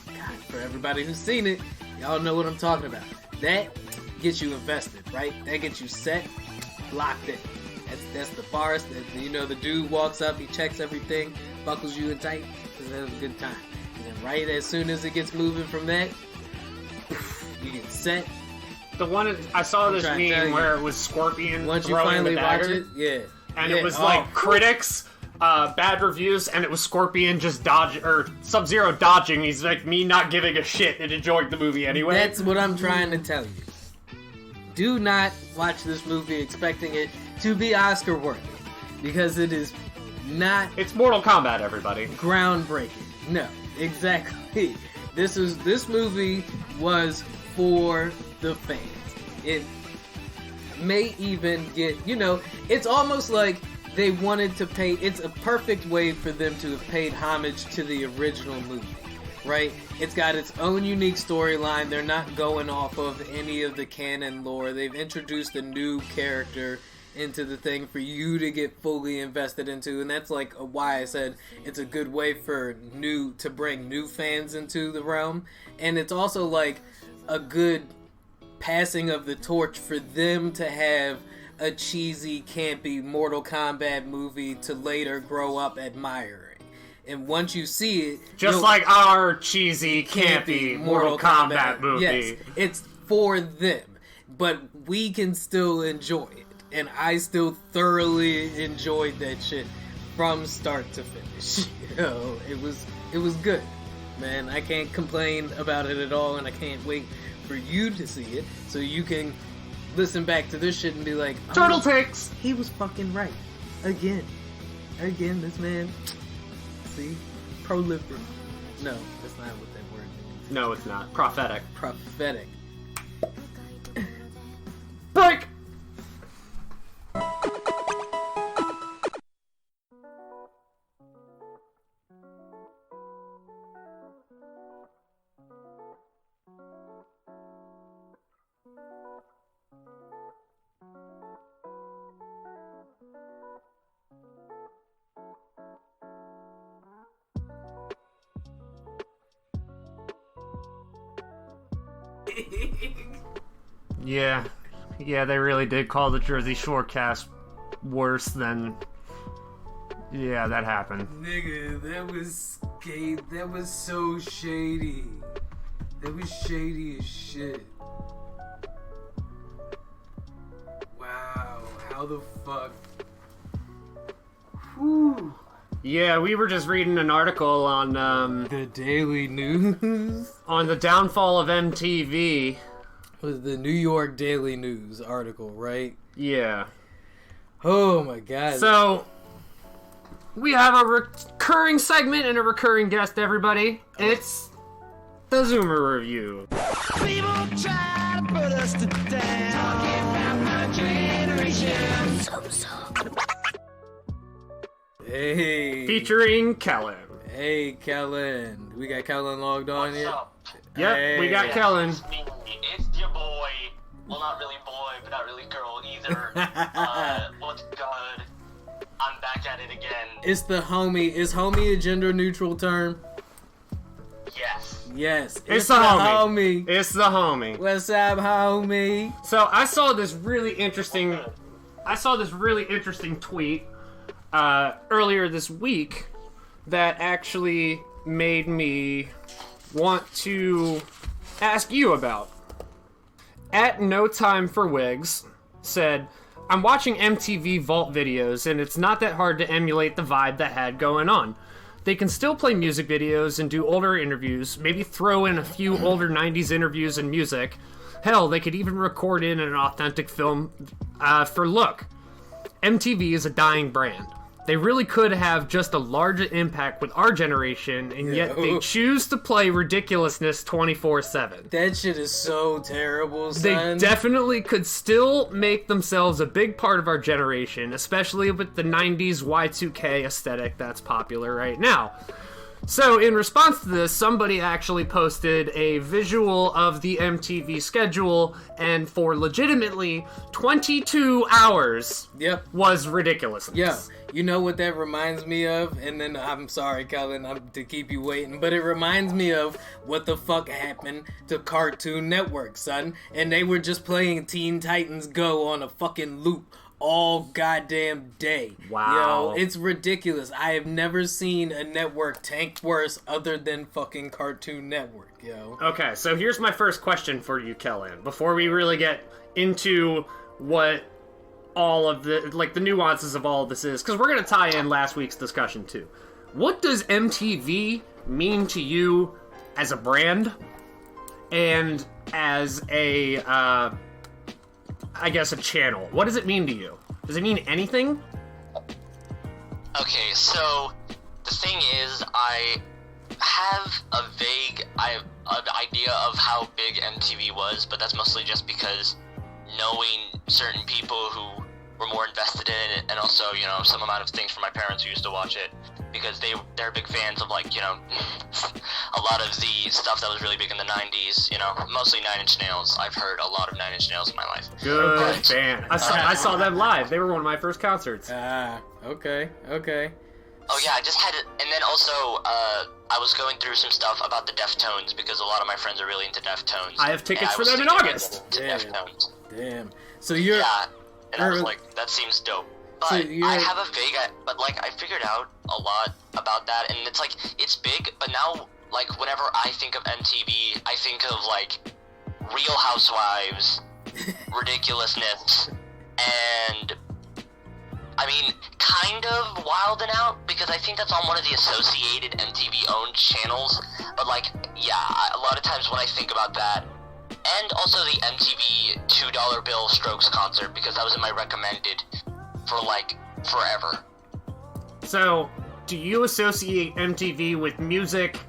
God, for everybody who's seen it, y'all know what I'm talking about. That gets you invested, right? That gets you set, locked in. That's the farce. You know, the dude walks up, he checks everything, buckles you in tight, because that was a good time. And then right as soon as it gets moving from that, you get set. The one I saw this trying to tell meme you. where it was Scorpion Once you throwing finally the watch dagger, it, yeah. and Yeah. it was Oh. like critics, bad reviews, and it was Scorpion just dodging or Sub-Zero dodging. He's like me not giving a shit and enjoying the movie anyway. That's what I'm trying to tell you. Do not watch this movie expecting it to be Oscar worthy, because it is not It's Mortal Kombat, everybody. groundbreaking. No, exactly. This movie was for the fans. It may even get, it's almost like they wanted to pay, it's a perfect way for them to have paid homage to the original movie, right? It's got its own unique storyline. They're not going off of any of the canon lore. They've introduced a new character into the thing for you to get fully invested into, and that's like why I said it's a good way for to bring new fans into the realm, and it's also like a good passing of the torch for them to have a cheesy, campy Mortal Kombat movie to later grow up admiring. And once you see it, Just like our cheesy, campy Mortal Kombat movie. Yes, it's for them, but we can still enjoy it. And I still thoroughly enjoyed that shit from start to finish. It was good, man. I can't complain about it at all, and I can't wait for you to see it so you can listen back to this shit and be like, oh, Turtle takes. he was fucking right. Again, this man, see, prolific. No, that's not what that word means. No, it's not. Prophetic. Prophetic. Break! Yeah, they really did call the Jersey Shore cast worse than... Yeah, that happened. Nigga, that was so shady. That was shady as shit. Wow, how the fuck? Whew. Yeah, we were just reading an article on, The Daily News? on the downfall of MTV. Was the New York Daily News article, right? Yeah. Oh my god. So, we have a recurring segment and a recurring guest, everybody. It's the Zoomer Review. People try to put us to down. Talking about my generation. Hey. Featuring Kellen. Hey, Kellen. We got Kellen logged on here? Yep, we got Hey. Kellen. It's your boy. Well, not really boy, but not really girl either. What's good? I'm back at it again. It's the homie. Is homie a gender neutral term? Yes. Yes. It's the homie. homie. It's the homie. What's up, homie? So I saw this really interesting tweet earlier this week that actually made me want to ask you about. At No Time for Wigs said, I'm watching MTV Vault videos and it's not that hard to emulate the vibe that had going on. They can still play music videos and do older interviews, maybe throw in a few older 90s interviews and music, Hell, they could even record in an authentic film. Look, MTV is a dying brand. They really could have just a larger impact with our generation, and yet they choose to play ridiculousness 24/7. That shit is so terrible, son. They definitely could still make themselves a big part of our generation, especially with the 90s Y2K aesthetic that's popular right now. So, in response to this, somebody actually posted a visual of the MTV schedule, and for legitimately 22 hours was ridiculousness. Yeah. You know what that reminds me of? And then, I'm sorry, Colin, to keep you waiting, but it reminds me of what the fuck happened to Cartoon Network, son. And they were just playing Teen Titans Go on a fucking loop all goddamn day. Wow. Yo, it's ridiculous. I have never seen a network tank worse other than fucking Cartoon Network, yo. Okay, so here's my first question for you, Kellen, before we really get into what all of the, like, the nuances of all of this is, because we're going to tie in last week's discussion, too. What does MTV mean to you as a brand and as a, I guess, a channel? What does it mean to you? Does it mean anything? Okay, so the thing is, I have an idea of how big MTV was, but that's mostly just because knowing certain people who were more invested in it, and also, you know, some amount of things from my parents who used to watch it, because they're big fans of, like, you know, a lot of the stuff that was really big in the 90s, you know, mostly Nine Inch Nails. I've heard a lot of Nine Inch Nails in my life. Good band. I saw them live. They were one of my first concerts. Okay. Oh yeah, I just had it, and then also, I was going through some stuff about the Deftones, because a lot of my friends are really into Deftones. I have tickets for them in August. Deftones. Damn. So you're... Yeah, and I was like, that seems dope. But So I have a vague, but like, I figured out a lot about that, and it's like, it's big, but now, like, whenever I think of MTV, I think of, like, Real Housewives, ridiculousness, and, I mean, kind of Wild 'N Out, because I think that's on one of the associated MTV-owned channels, but, like, yeah, a lot of times when I think about that, and also the MTV $2 bill Strokes concert, because that was in my recommended for, like, forever. So, do you associate MTV with music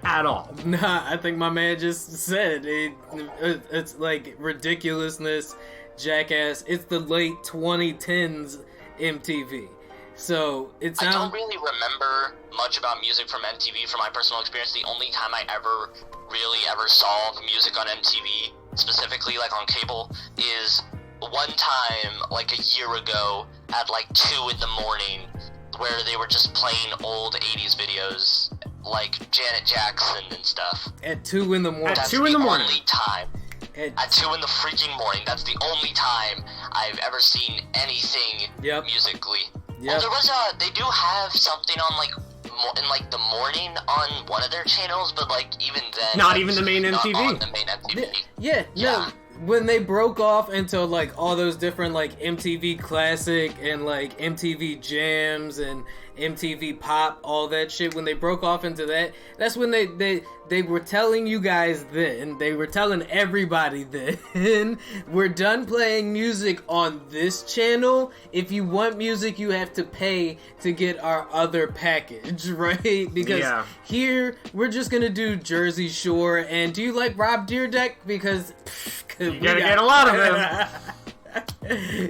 at all? Nah, I think my man just said it's like ridiculousness, jackass. It's the late 2010s MTV. So it sounds. I don't really remember much about music from MTV from my personal experience. The only time I ever saw music on MTV, specifically like on cable, is one time like a year ago at like 2 in the morning, where they were just playing old 80s videos like Janet Jackson and stuff. At 2 in the morning. At 2 in the morning. Only time. At 2 in the freaking morning. That's the only time I've ever seen anything musically. Yep. There was they do have something on like in like the morning on one of their channels, but like even then, not even the main MTV. Not on the main MTV. Yeah. No. When they broke off into like all those different like MTV Classic and like MTV Jams and MTV Pop, all that shit, when they broke off into that, that's when they were telling you guys then, they were telling everybody then, we're done playing music on this channel. If you want music, you have to pay to get our other package, right? Because here, we're just gonna do Jersey Shore, and do you like Rob Dyrdek? Because you gotta get a lot of them.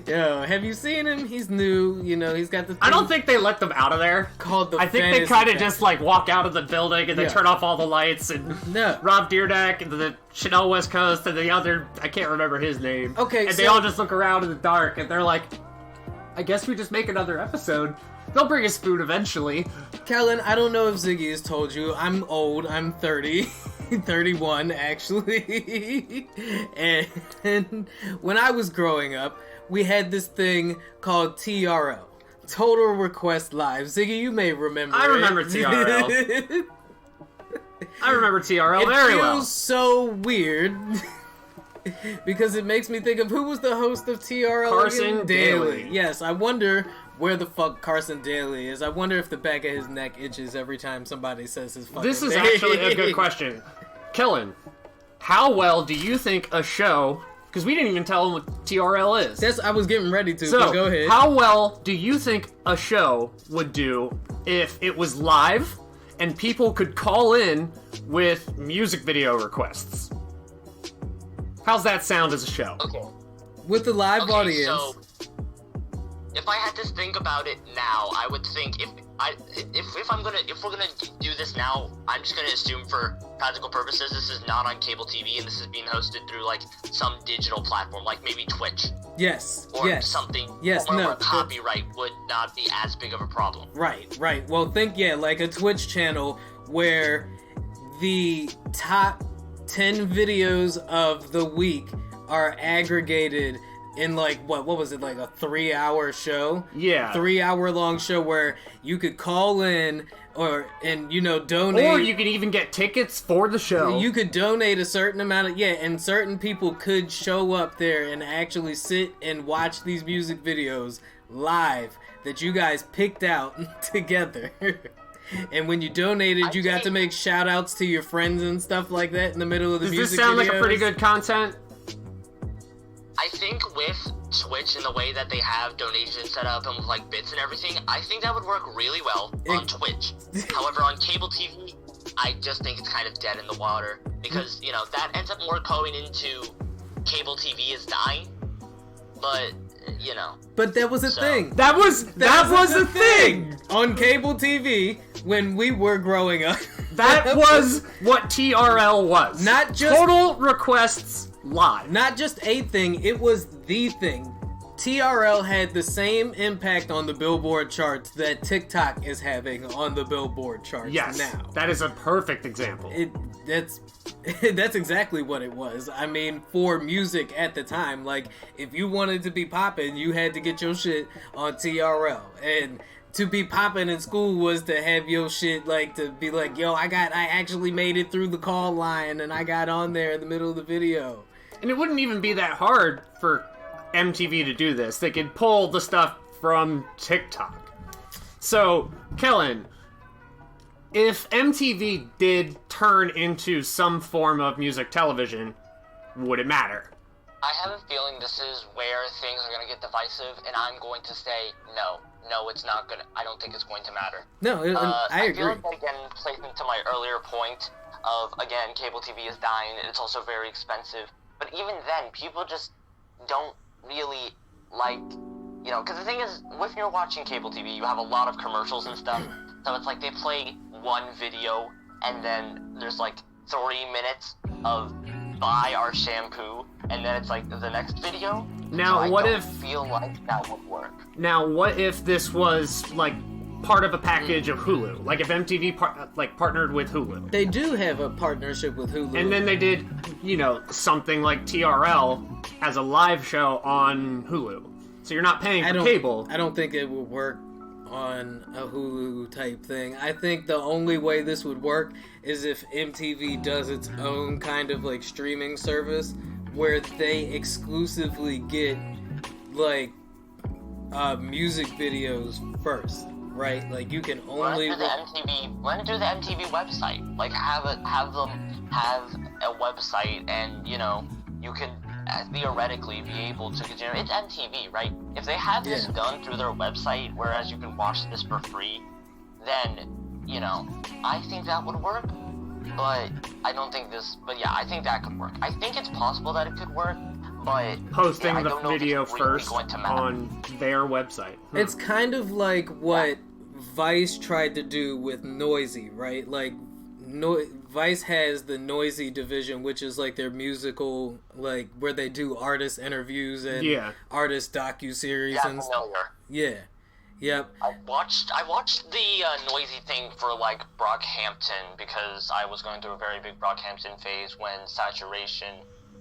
Yo, have you seen him? He's new, you know, he's got the thing I don't think they let them out of there. Called the I think they kind of just like walk out of the building and they turn off all the lights, and Rob Dyrdek and the Chanel West Coast and the other, I can't remember his name. Okay, and they all just look around in the dark and they're like, I guess we just make another episode. They'll bring us food eventually. Kellen, I don't know if Ziggy has told you, I'm old, I'm 30. 31 actually. And when I was growing up, we had this thing called TRL, Total Request Live. Ziggy, you may remember I remember TRL. I remember TRL very well. It feels so weird because it makes me think of who was the host of TRL? Carson Daly. Yes, I wonder where the fuck Carson Daly is. I wonder if the back of his neck itches every time somebody says his fucking This is name. actually a good question. Kellen, how well do you think a show... Because we didn't even tell them what TRL is. I was getting ready to, So, but go ahead. how well do you think a show would do if it was live and people could call in with music video requests? How's that sound as a show? Okay. With the live audience. So, if I had to think about it now, I would think if we're gonna do this now, I'm just gonna assume for practical purposes this is not on cable TV and this is being hosted through like some digital platform, like maybe Twitch. Yes. Or yes. something. Yes. Or No. where copyright would not be as big of a problem. Right. Well, think like a Twitch channel where the top 10 videos of the week are aggregated in like what was it, like a 3-hour show? Yeah. 3-hour long show where you could call in and donate. Or you could even get tickets for the show. You could donate a certain amount of and certain people could show up there and actually sit and watch these music videos live that you guys picked out together. And when you donated, you got to make shout outs to your friends and stuff like that in the middle of the music videos. Does this sound like a pretty good content? I think with Twitch and the way that they have donations set up and with like bits and everything, I think that would work really well on Twitch. However, on cable TV, I just think it's kind of dead in the water because, that ends up more going into cable TV is dying. But, But that was a thing. That was a thing! On cable TV when we were growing up. That was what TRL was. Not just Total Requests Live. Not just a thing, it was the thing. TRL had the same impact on the Billboard charts that TikTok is having on the Billboard charts now. That is a perfect example. That's exactly what it was. I mean, for music at the time, like, if you wanted to be poppin', you had to get your shit on TRL. And to be poppin' in school was to have your shit, like, to be like, yo, I actually made it through the call line and I got on there in the middle of the video. And it wouldn't even be that hard for MTV to do this. They could pull the stuff from TikTok. So, Kellen, if MTV did turn into some form of music television, would it matter? I have a feeling this is where things are going to get divisive, and I'm going to say no. No, it's not going to. I don't think it's going to matter. No, I agree. I feel like, again, plays into my earlier point of, again, cable TV is dying, and it's also very expensive. But even then, people just don't really like, because the thing is, when you're watching cable TV, you have a lot of commercials and stuff, so it's like they play one video, and then there's like 3 minutes of buy our shampoo, and then it's like the next video. Now, so what I if... feel like that would work. Now, what if this was, like, part of a package of Hulu? Like, if MTV, partnered with Hulu. They do have a partnership with Hulu. And then they did, something like TRL as a live show on Hulu. So you're not paying for cable. I don't think it would work on a Hulu type thing. I think the only way this would work is if MTV does its own kind of like streaming service where they exclusively get like music videos first, right? Like you can only run it through the MTV website. Like have them have a website, and you can theoretically be able to generate. It's MTV, right? If they had this done through their website, whereas you can watch this for free, then I think that would work. But I don't think this. But yeah, I think that could work. I think it's possible that it could work. But posting the don't know if video it's really first going to matter. on their website. It's kind of like what Vice tried to do with Noisy, right? Like, Vice has the Noisy division, which is like their musical, like where they do artist interviews and artist docuseries and familiar. Yeah. Yep. I watched the Noisy thing for like Brockhampton because I was going through a very big Brockhampton phase when Saturation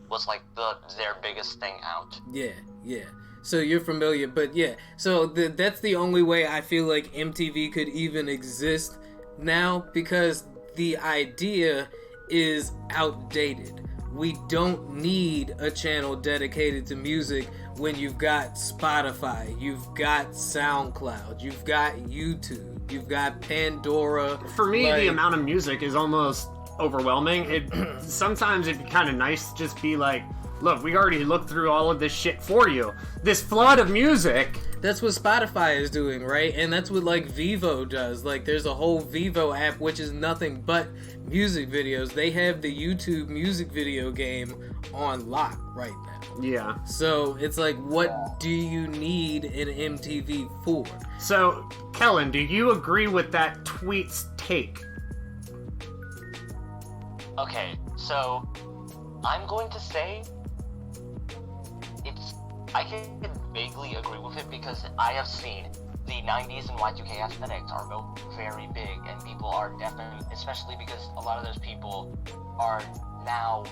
was like their biggest thing out. Yeah. So you're familiar, but yeah. So that's the only way I feel like MTV could even exist now, because the idea is outdated. We don't need a channel dedicated to music when you've got Spotify, you've got SoundCloud, you've got YouTube, you've got Pandora. For me, the amount of music is almost overwhelming. Sometimes it'd be kind of nice to just be like, look, we already looked through all of this shit for you. This flood of music. That's what Spotify is doing, right? And that's what, like, Vivo does. Like, there's a whole Vivo app, which is nothing but music videos. They have the YouTube music video game on lock right now. Yeah. So, it's like, what do you need an MTV for? So, Kellen, do you agree with that tweet's take? Okay, so I'm going to say I can vaguely agree with it because I have seen the 90s and Y2K aesthetics are both very big, and people are definitely, especially because a lot of those people are now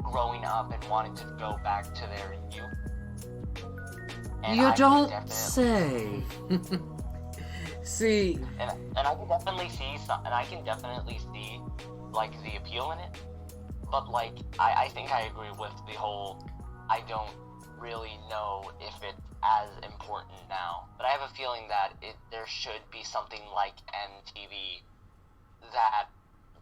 growing up and wanting to go back to their youth. And You I don't can say. See, and I can definitely see like the appeal in it, but like I think I agree with the whole I don't really know if it's as important now, but I have a feeling that there should be something like MTV that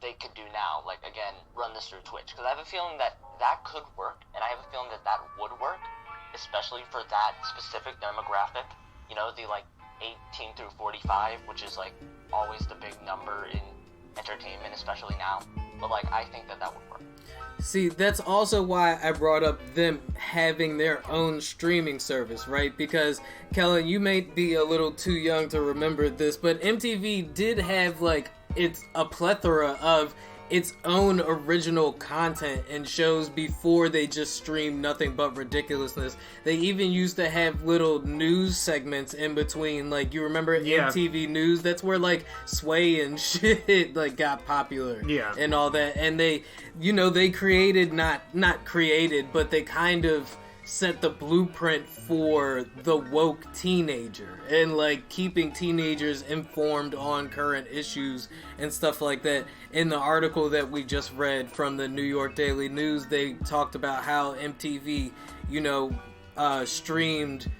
they could do now, like again run this through Twitch, because I have a feeling that could work, and I have a feeling that would work, especially for that specific demographic, you know, the like 18 through 45, which is like always the big number in entertainment, especially now. But like I think that would work. See, that's also why I brought up them having their own streaming service, right? Because, Kellen, you may be a little too young to remember this, but MTV did have, like, a plethora of its own original content and shows before they just streamed nothing but ridiculousness. They even used to have little news segments in between, like, you remember MTV News? That's where, like, Sway and shit, like, got popular. Yeah. And all that. And they, you know, they created, not created, but they kind of set the blueprint for the woke teenager and like keeping teenagers informed on current issues and stuff like that. In the article that we just read from the New York Daily News, they talked about how MTV, you know, streamed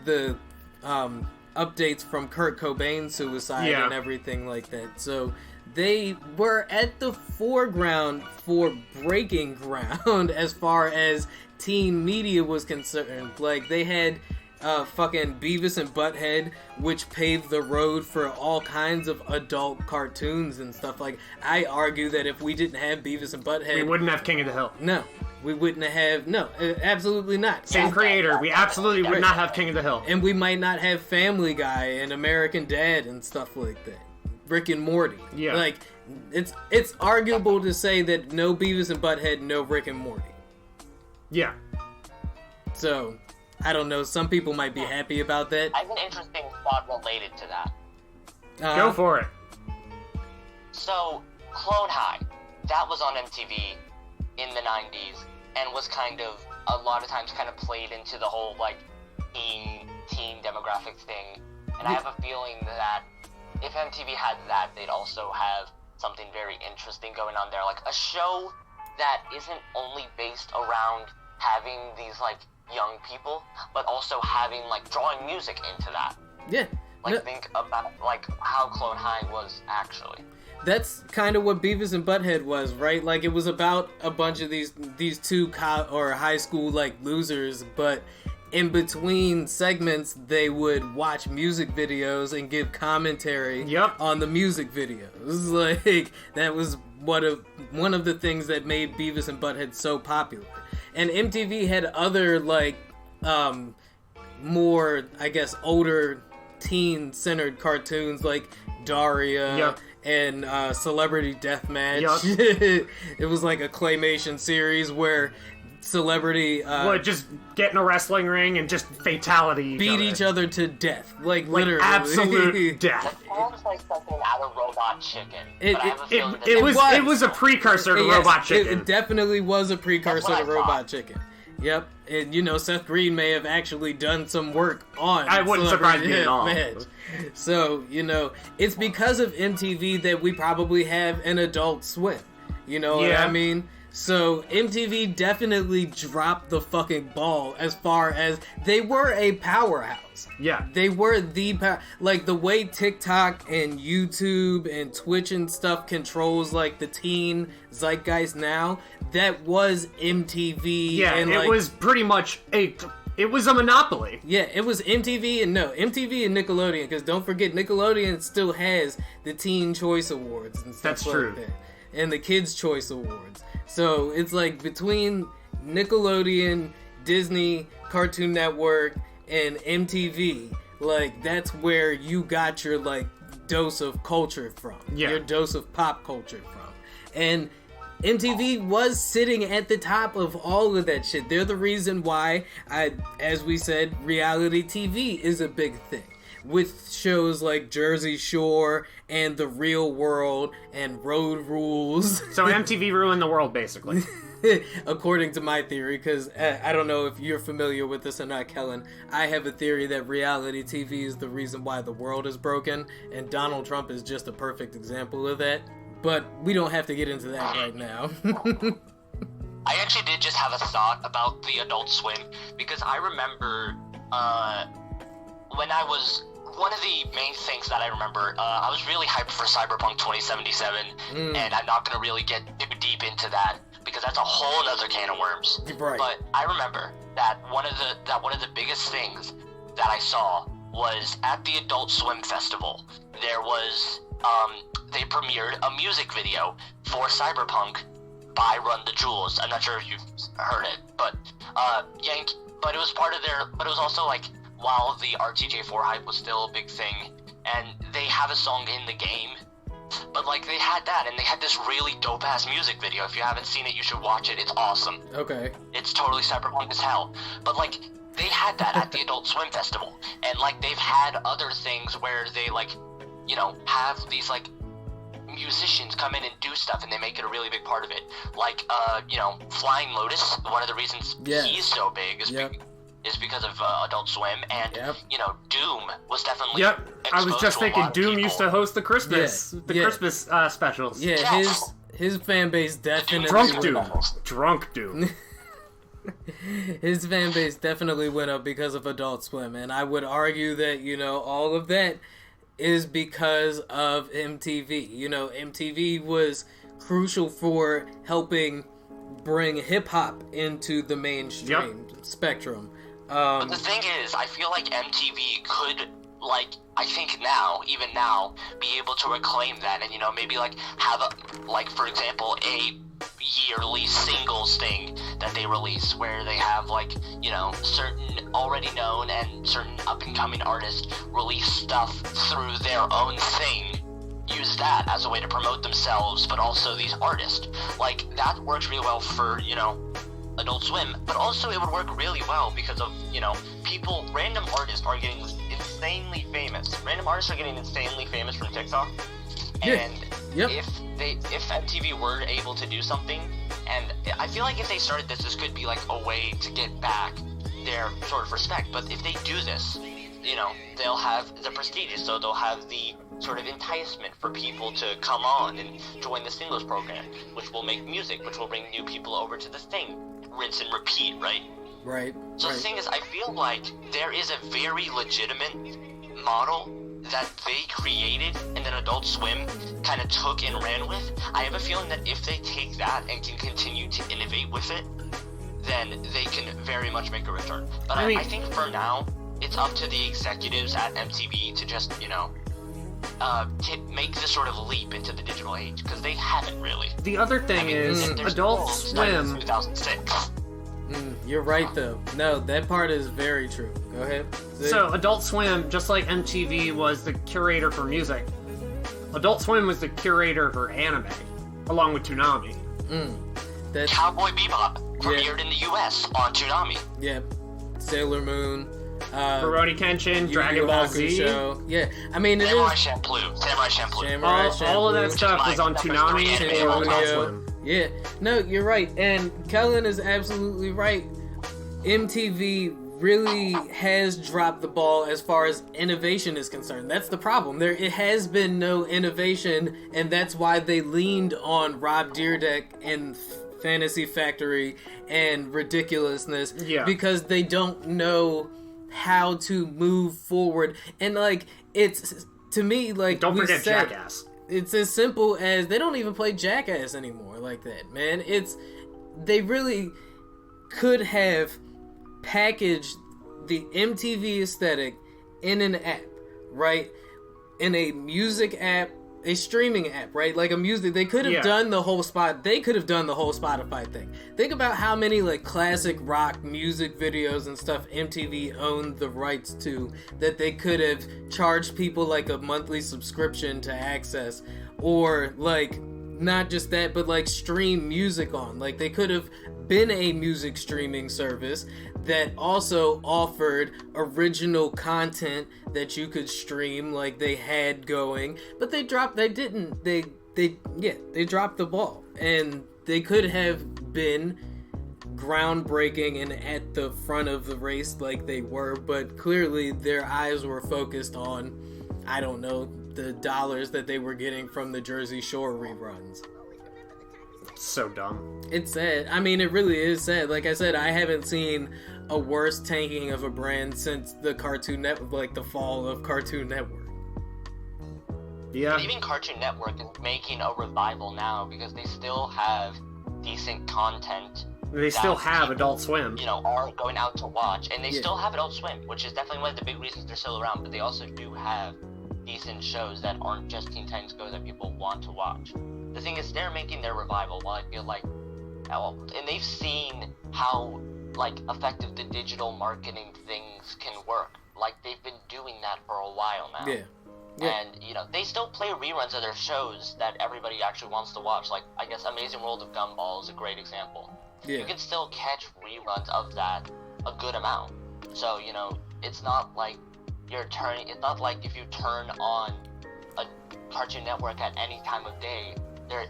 the updates from Kurt Cobain's suicide and everything like that. So they were at the foreground for breaking ground as far as teen media was concerned. Like, they had fucking Beavis and Butthead, which paved the road for all kinds of adult cartoons and stuff. Like, I argue that if we didn't have Beavis and Butthead, We wouldn't have King of the Hill. no, we wouldn't have, no, absolutely not. Same creator. We absolutely would not have King of the Hill. And we might not have Family Guy and American Dad and stuff like that. Rick and Morty. Yeah. Like, it's arguable to say that no Beavis and Butthead, no Rick and Morty. Yeah. So, I don't know. Some people might be happy about that. I have an interesting thought related to that. Go for it. So, Clone High, that was on MTV in the 90s, and was kind of, a lot of times kind of played into the whole, like, teen demographic thing. And I have a feeling that if MTV had that, they'd also have something very interesting going on there. Like, a show that isn't only based around having these, like, young people, but also having, like, drawing music into that. Yeah. Like, think about, like, how Clone High was actually. That's kind of what Beavis and Butthead was, right? Like, it was about a bunch of these two high school, like, losers, but in between segments, they would watch music videos and give commentary on the music videos. Like, that was one of the things that made Beavis and Butthead so popular. And MTV had other, like, more, I guess, older teen-centered cartoons like Daria and Celebrity Deathmatch. It was like a claymation series where celebrity would just get in a wrestling ring and just fatality beat each other to death, like literally absolute death. It sounds like something out of Robot Chicken. It was a precursor to Robot Chicken. It definitely was a precursor to Robot Chicken. Yep, and you know, Seth Green may have actually done some work on I wouldn't surprise me at all. Deathmatch. So, you know, it's because of MTV that we probably have an Adult Swim. You know what I mean? So MTV definitely dropped the fucking ball as far as they were a powerhouse. Yeah. They were like the way TikTok and YouTube and Twitch and stuff controls like the teen zeitgeist now, that was MTV. Yeah, and it was pretty much it was a monopoly. Yeah, it was MTV and Nickelodeon, because don't forget Nickelodeon still has the Teen Choice Awards and stuff. That's like true. that, and the Kids Choice Awards. So it's like between Nickelodeon, Disney, Cartoon Network, and MTV, like that's where you got your like dose of culture from. Yeah. Your dose of pop culture from. And MTV was sitting at the top of all of that shit. They're the reason why, as we said, reality TV is a big thing. With shows like Jersey Shore and The Real World and Road Rules. So MTV ruined the world, basically. According to my theory, because I don't know if you're familiar with this or not, Kellen. I have a theory that reality TV is the reason why the world is broken, and Donald Trump is just a perfect example of that. But we don't have to get into that right now. I actually did just have a thought about the Adult Swim, because I remember when I was... One of the main things that I remember, I was really hyped for Cyberpunk 2077, and I'm not going to really get too deep into that, because that's a whole other can of worms. Right. But I remember that one of the biggest things that I saw was at the Adult Swim Festival. There was... they premiered a music video for Cyberpunk by Run the Jewels. I'm not sure if you've heard it, but but it was part of their. But it was also like while the RTJ4 hype was still a big thing, and they have a song in the game. But like they had that, and they had this really dope ass music video. If you haven't seen it, you should watch it. It's awesome. Okay. It's totally Cyberpunk as hell. But like they had that at the Adult Swim Festival, and like they've had other things where they like, you know, have these like musicians come in and do stuff, and they make it a really big part of it. Like, you know, Flying Lotus. One of the reasons he's so big is because of Adult Swim, and you know, Doom was definitely. Yep, I was just thinking Doom used to host the Christmas specials. Yeah, his fan base definitely Drunk Doom. His fan base definitely went up because of Adult Swim, and I would argue that, you know, all of that is because of MTV. You know, MTV was crucial for helping bring hip-hop into the mainstream spectrum. But the thing is, I feel like MTV could, like, I think now, even now, be able to reclaim that and, you know, maybe, like, have, a, like, for example, a yearly singles thing that they release where they have, like, you know, certain already known and certain up-and-coming artists release stuff through their own thing. Use that as a way to promote themselves, but also these artists. Like, that works really well for, you know, Adult Swim, but also it would work really well because of, you know, random artists are getting insanely famous. Random artists are getting insanely famous from TikTok. And if MTV were able to do something, and I feel like if they started this could be like a way to get back their sort of respect. But if they do this, you know, they'll have the prestige, so they'll have the sort of enticement for people to come on and join the singles program, which will make music, which will bring new people over to the thing. Rinse and repeat, right? Right. So the thing is, I feel like there is a very legitimate model that they created and then Adult Swim kind of took and ran with. I have a feeling that if they take that and can continue to innovate with it, then they can very much make a return. But I think for now, it's up to the executives at MTV to just, you know, make this sort of leap into the digital age, because they haven't really. The other thing is, Adult Swim... 2006. You're right, though. No, that part is very true. Go ahead. So, Adult Swim, just like MTV was the curator for music, Adult Swim was the curator for anime, along with Toonami. That's... Cowboy Bebop premiered in the US on Toonami. Yep. Sailor Moon. Rurouni Kenshin, Dragon Ball Z. Show. Yeah, I mean, it Samurai is... Champloo. All of that stuff was on Toonami and Adult Swim. Yeah, no, you're right, and Kellen is absolutely right. MTV really has dropped the ball as far as innovation is concerned. That's the problem. It has been no innovation, and that's why they leaned on Rob Dyrdek and fantasy factory and ridiculousness because they don't know how to move forward. And like, it's, to me, like, don't forget Jackass. It's as simple as they don't even play Jackass anymore like that, man. They really could have packaged the MTV aesthetic in an app, right? In a music app, a streaming app, right? Like a music, they could have done the whole Spotify thing. Think about how many like classic rock music videos and stuff MTV owned the rights to, that they could have charged people like a monthly subscription to access, or like not just that, but like stream music on. Like they could have been a music streaming service that also offered original content that you could stream, like they had going, but they dropped the ball. And they could have been groundbreaking and at the front of the race like they were, but clearly their eyes were focused on, I don't know, the dollars that they were getting from the Jersey Shore reruns. So dumb. It's sad. I mean, it really is sad. Like I said, I haven't seen a worse tanking of a brand since the Cartoon Network, like the fall of Cartoon Network. Yeah. But even Cartoon Network is making a revival now because they still have decent content. They still have Adult Swim. You know, are going out to watch, and they still have Adult Swim, which is definitely one of the big reasons they're still around. But they also do have decent shows that aren't just Teen Titans Go that people want to watch. The thing is, they're making their revival while I feel like, and they've seen how like effective the digital marketing things can work. Like they've been doing that for a while now. Yeah. And you know, they still play reruns of their shows that everybody actually wants to watch. Like I guess Amazing World of Gumball is a great example. Yeah. You can still catch reruns of that a good amount. So you know, it's not like it's not like if you turn on a Cartoon Network at any time of day,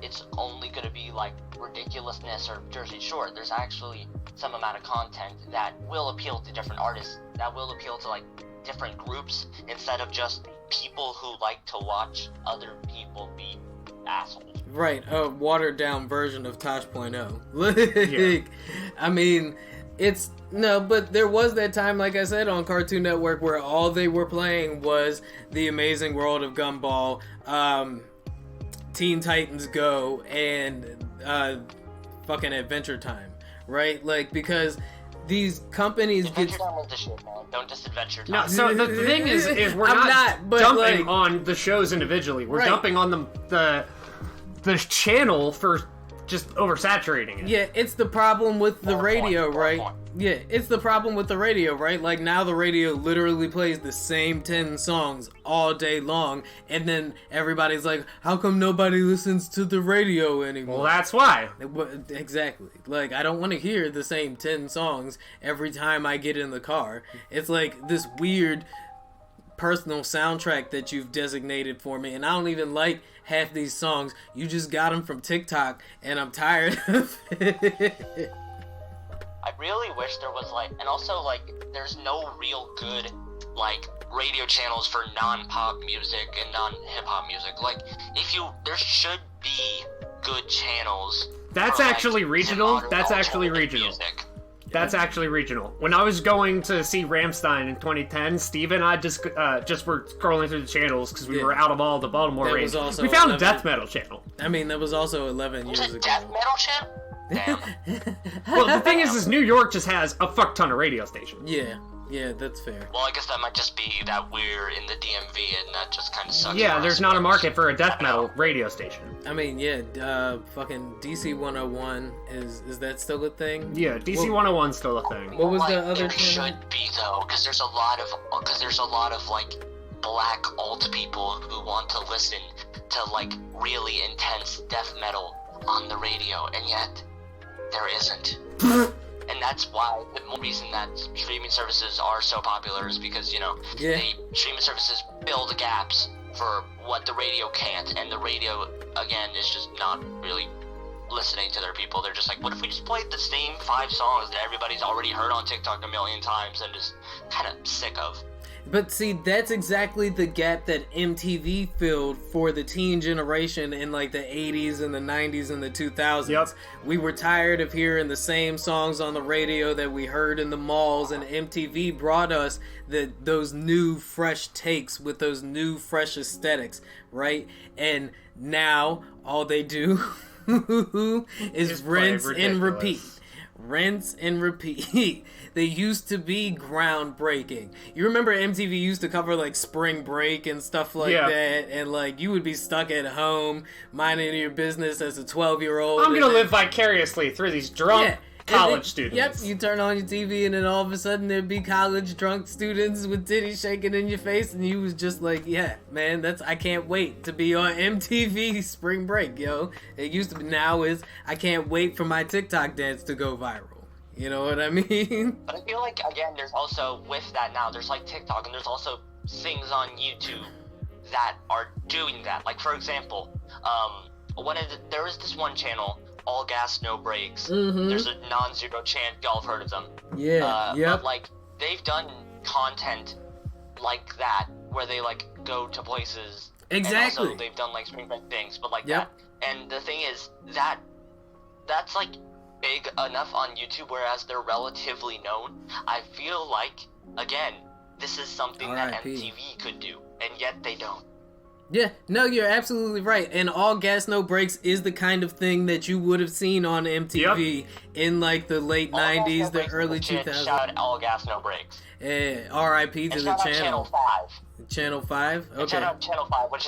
it's only going to be like ridiculousness or Jersey Shore. There's actually some amount of content that will appeal to different artists, that will appeal to like different groups, instead of just people who like to watch other people be assholes. Right, a watered down version of Tosh.0. Yeah. I mean, but there was that time, like I said, on Cartoon Network where all they were playing was The Amazing World of Gumball, Teen Titans Go, and fucking Adventure Time, right? Like, because these companies Adventure Time was the shit, man. Don't just Adventure Time. No, so the thing is we're not dumping like, on the shows individually. We're dumping on the channel for just oversaturating it. Yeah, it's the problem with the radio, right? Yeah, it's the problem with the radio, right? Like, now the radio literally plays the same 10 songs all day long, and then everybody's like, how come nobody listens to the radio anymore? Well, that's why. Exactly. Like, I don't want to hear the same 10 songs every time I get in the car. It's like this weird personal soundtrack that you've designated for me, and I don't even like half these songs. You just got them from TikTok, and I'm tired of it. I really wish there was like, and also like, there's no real good like radio channels for non-pop music and non-hip-hop music. Like, there should be good channels. That's actually regional. That's actually regional. Music. That's actually regional. When I was going to see Rammstein in 2010, Steve and I just were scrolling through the channels because we were out of all the Baltimore range. We found a death metal channel. I mean, that was also 11 years ago. There's a death metal channel? Damn. Well, the thing is New York just has a fuck ton of radio stations. Yeah, that's fair. Well, I guess that might just be that we're in the DMV and that just kind of sucks. Yeah, there's not a market for a death metal radio station. I mean, fucking DC 101, is that still a thing? Yeah, DC 101's still a thing. What was the other It channel? should be, though, because there's a lot of, like, black alt people who want to listen to, like, really intense death metal on the radio, and yet there isn't. And that's why the reason that streaming services are so popular is because, streaming services fill the gaps for what the radio can't, and the radio, again, is just not really listening to their people. They're just like, what if we just played the same 5 songs that everybody's already heard on TikTok a million times and is kind of sick of? But see, that's exactly the gap that MTV filled for the teen generation in like the 80s and the 90s and the 2000s. Yep. We were tired of hearing the same songs on the radio that we heard in the malls, and MTV brought us those new fresh takes with those new fresh aesthetics, right? And now all they do is Just play rinse and ridiculous. repeat. Rinse and repeat. They used to be groundbreaking. You remember MTV used to cover like spring break and stuff like Yeah. that, and like you would be stuck at home minding your business as a 12-year-old. I'm gonna live vicariously through these drunk college students. Yep, you turn on your TV and then all of a sudden there'd be college drunk students with titties shaking in your face, and you was just like, yeah, man, I can't wait to be on MTV spring break, yo. It used to be, now is, I can't wait for my TikTok dance to go viral. You know what I mean? But I feel like, again, there's also, with that now, there's like TikTok, and there's also things on YouTube that are doing that. Like, for example, there is this one channel, All Gas, No Brakes. Mm-hmm. There's a non-zero chant, y'all have heard of them. Yeah, yep. But, like, they've done content like that, where they, like, go to places. Exactly. And also, they've done, like, spring break things, but like Yep. that. And the thing is, that's, like, big enough on YouTube, whereas they're relatively known. I feel like, again, this is something that R.I.P. MTV could do, and yet they don't. Yeah, no, you're absolutely right. And All Gas No Brakes is the kind of thing that you would have seen on MTV in like the late All Gas, 90s, No the Brakes early is legit. 2000s. Shout out All Gas, No Brakes. R.I.P. to And the shout out channel. Channel 5. Channel 5? And Okay. shout out Channel 5, which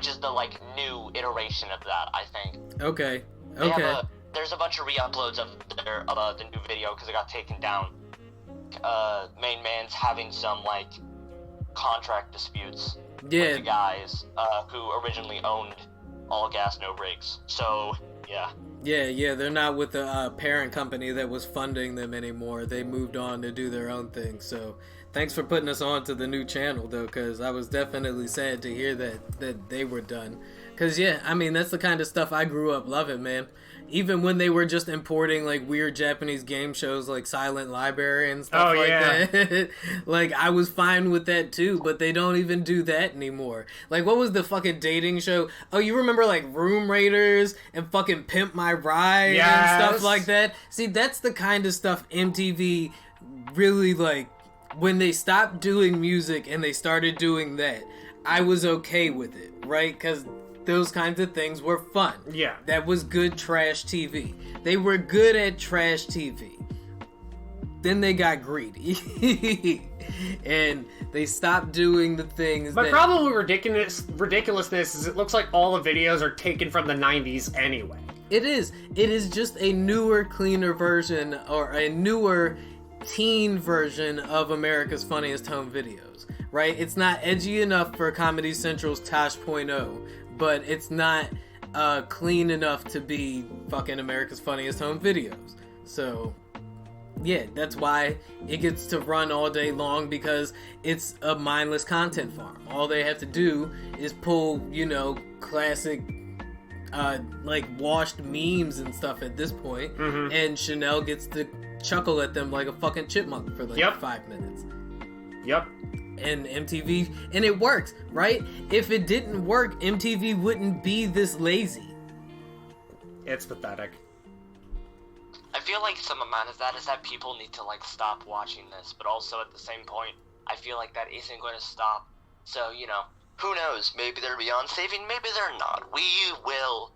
is the like new iteration of that, I think. Okay. They Okay. have there's a bunch of re-uploads of the new video because it got taken down. Main man's having some like contract disputes with the guys who originally owned All Gas No Brakes. So yeah. Yeah, they're not with the parent company that was funding them anymore. They moved on to do their own thing. So thanks for putting us on to the new channel, though, because I was definitely sad to hear that they were done. Because, yeah, I mean, that's the kind of stuff I grew up loving, man. Even when they were just importing, like, weird Japanese game shows like Silent Library and stuff that. Like, I was fine with that, too, but they don't even do that anymore. Like, what was the fucking dating show? Oh, you remember, like, Room Raiders and fucking Pimp My Ride and stuff like that? See, that's the kind of stuff MTV really, like, when they stopped doing music and they started doing that, I was okay with it, right? Because those kinds of things were fun. Yeah. That was good trash TV. They were good at trash TV. Then they got greedy. And they stopped doing the things My problem with ridiculousness is it looks like all the videos are taken from the 90s anyway. It is. It is just a newer, cleaner version, or a newer teen version of America's Funniest Home Videos, right? It's not edgy enough for Comedy Central's Tosh.0, but it's not clean enough to be fucking America's Funniest Home Videos. So, yeah, that's why it gets to run all day long, because it's a mindless content farm. All they have to do is pull, classic like washed memes and stuff at this point, and Chanel gets to chuckle at them like a fucking chipmunk for like 5 minutes. Yep. And MTV, and it works, right? If it didn't work, MTV wouldn't be this lazy. It's pathetic. I feel like some amount of that is that people need to like stop watching this, but also at the same point, I feel like that isn't going to stop. So, who knows? Maybe they're beyond saving, maybe they're not. We will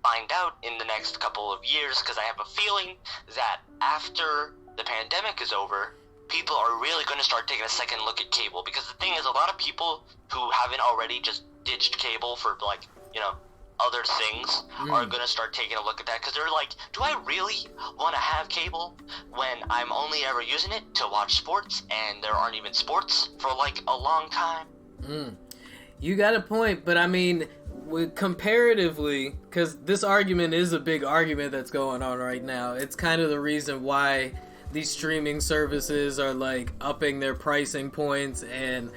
find out in the next couple of years, because I have a feeling that after the pandemic is over, people are really going to start taking a second look at cable. Because the thing is, a lot of people who haven't already just ditched cable for, like, other things are going to start taking a look at that. Because they're like, do I really want to have cable when I'm only ever using it to watch sports, and there aren't even sports for, like, a long time? You got a point, but I mean, comparatively, because this argument is a big argument that's going on right now. It's kind of the reason why these streaming services are like upping their pricing points, and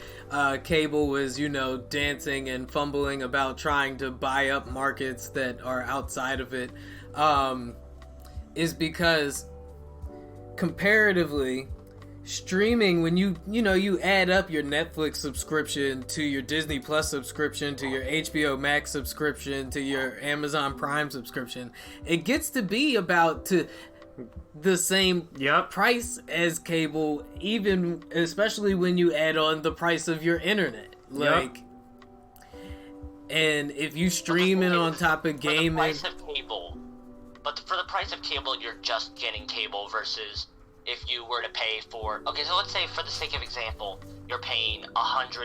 cable is, dancing and fumbling about trying to buy up markets that are outside of it, is because comparatively, streaming, when you add up your Netflix subscription to your Disney Plus subscription to your HBO Max subscription to your Amazon Prime subscription, it gets to be about the same price as cable, even especially when you add on the price of your internet. Like, and if you stream it on top of gaming, for the price of cable, you're just getting cable versus if you were to pay for... Okay, so let's say, for the sake of example, you're paying $110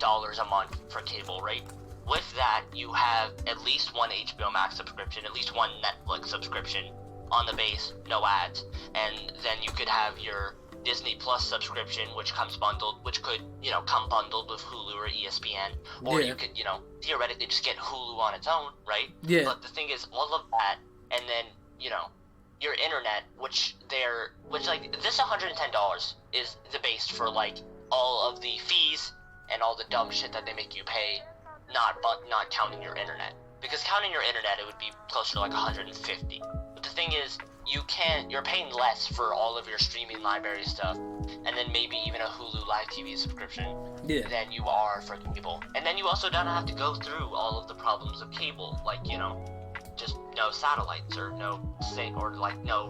a month for cable, right? With that, you have at least one HBO Max subscription, at least one Netflix subscription on the base, no ads. And then you could have your Disney Plus subscription, which comes bundled, which could, come bundled with Hulu or ESPN. Or you could, theoretically just get Hulu on its own, right? Yeah. But the thing is, all of that, and then, your internet, which this $110 is the base for, like, all of the fees and all the dumb shit that they make you pay, not counting your internet. Because counting your internet, it would be closer to, like, $150. But the thing is, you're paying less for all of your streaming library stuff, and then maybe even a Hulu Live TV subscription than you are for cable. And then you also don't have to go through all of the problems of cable, like, just no satellites or no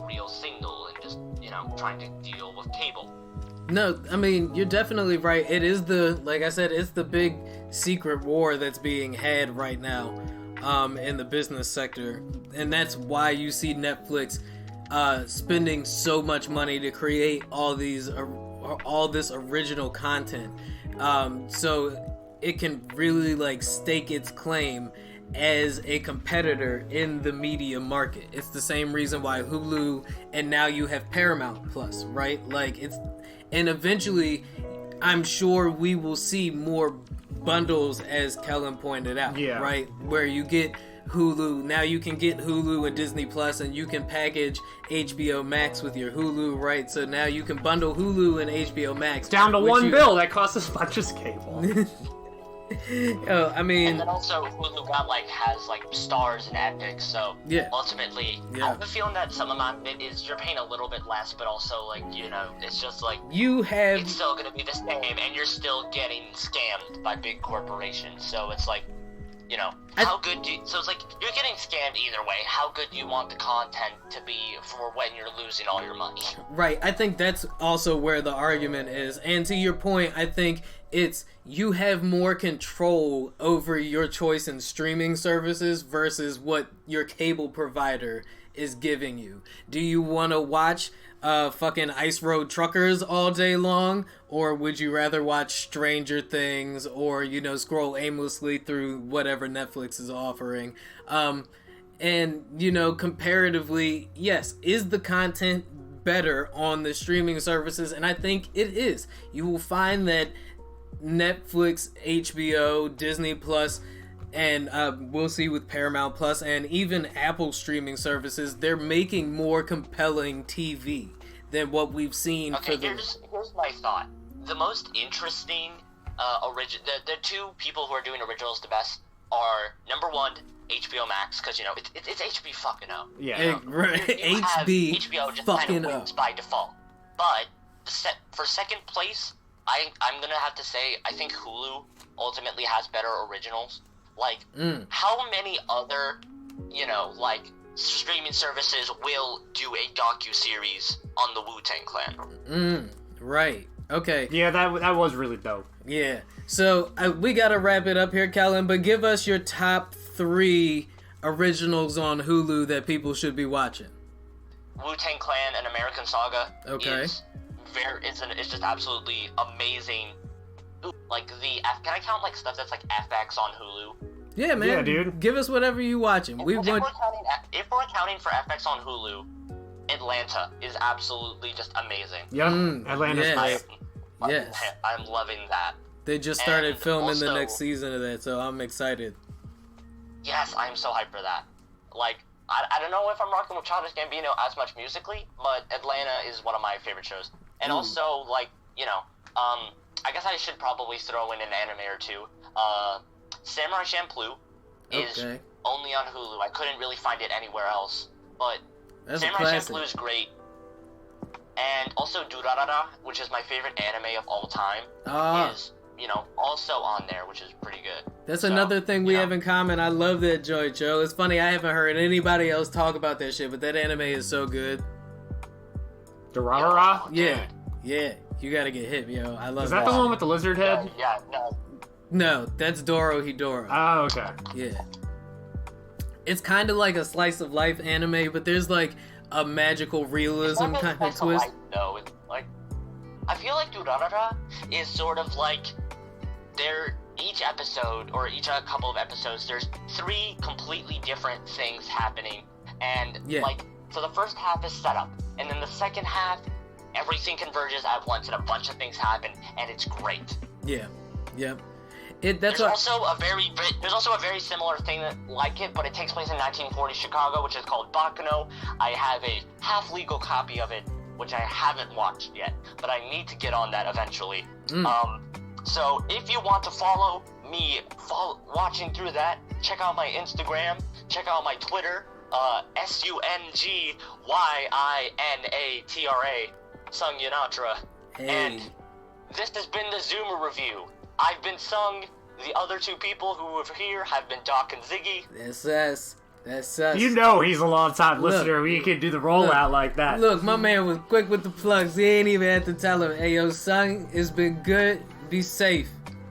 real signal, and just, trying to deal with cable. No, I mean, you're definitely right. It is like I said, it's the big secret war that's being had right now in the business sector. And that's why you see Netflix spending so much money to create all this original content. So it can really, like, stake its claim as a competitor in the media market. It's the same reason why Hulu, and now you have Paramount Plus, right? Like, and eventually I'm sure we will see more bundles, as Kellen pointed out, right? Where you get Hulu, now you can get Hulu and Disney Plus, and you can package HBO Max with your Hulu, right? So now you can bundle Hulu and HBO Max down to one bill that costs as much as cable. I mean, and then also Hulu has stars and epics, so ultimately I have a feeling that some amount of it is you're paying a little bit less, but also it's just it's still gonna be the same, and you're still getting scammed by big corporations. So it's how good do you, so it's you're getting scammed either way. How good do you want the content to be for when you're losing all your money? Right. I think that's also where the argument is. And to your point, I think it's you have more control over your choice in streaming services versus what your cable provider is giving you. Do you want to watch fucking Ice Road Truckers all day long, or would you rather watch Stranger Things, or scroll aimlessly through whatever Netflix is offering? And comparatively, yes, is the content better on the streaming services? And I think it is. You will find that Netflix, HBO, Disney Plus, and we'll see with Paramount Plus and even Apple streaming services, they're making more compelling TV than what we've seen. Okay, here's my thought. The most interesting the two people who are doing originals the best are, number one, HBO Max, because it's HBO fucking up. Yeah, right. HBO just kind of wins by default. But for second place, I'm gonna have to say I think Hulu ultimately has better originals. How many other, streaming services will do a docu-series on the Wu-Tang Clan? Right. Okay. Yeah, that was really dope. Yeah. So, we gotta wrap it up here, Kellen, but give us your top 3 originals on Hulu that people should be watching. Wu-Tang Clan and American Saga. Okay. It's just absolutely amazing. Can I count stuff that's FX on Hulu? Yeah, man. Yeah, dude. Give us whatever you watching. If we're counting for FX on Hulu, Atlanta is absolutely just amazing. Yep, Atlanta's great. Yes. I'm loving that. They just started filming the next season of that, so I'm excited. Yes, I'm so hyped for that. I don't know if I'm rocking with Childish Gambino as much musically, but Atlanta is one of my favorite shows. And also, I guess I should probably throw in an anime or two. Samurai Champloo is only on Hulu. I couldn't really find it anywhere else. But Samurai Champloo is great. And also Durarara, which is my favorite anime of all time, is, also on there, which is pretty good. That's another thing we have in common. I love that joint, Joe. It's funny, I haven't heard anybody else talk about that shit, but that anime is so good. Durarara? Yeah. You gotta get hit, yo. I love Is that the one with the lizard head? Yeah, no. No, that's Dorohedoro. Oh, okay. Yeah. It's kind of like a slice of life anime, but there's like a magical realism kind of twist. No, it's like, I feel like Durarara is sort of like each episode, or each couple of episodes, there's 3 completely different things happening. And so the first half is setup, and then the second half, everything converges at once and a bunch of things happen, and it's great. Yeah. There's also a very similar thing like it, but it takes place in 1940 Chicago, which is called Bakuno. I have a half-legal copy of it, which I haven't watched yet, but I need to get on that eventually. So if you want to follow me watching through that, check out my Instagram, check out my Twitter, SUNGYINATRA, Sung Yanatra. Hey. And this has been the Zoomer Review. I've been Sung. The other 2 people who are here have been Doc and Ziggy. That's us. You know he's a long-time listener. We can do the rollout like that. Look, my man was quick with the plugs. He ain't even had to tell him, hey, yo, Sung, it's been good. Be safe.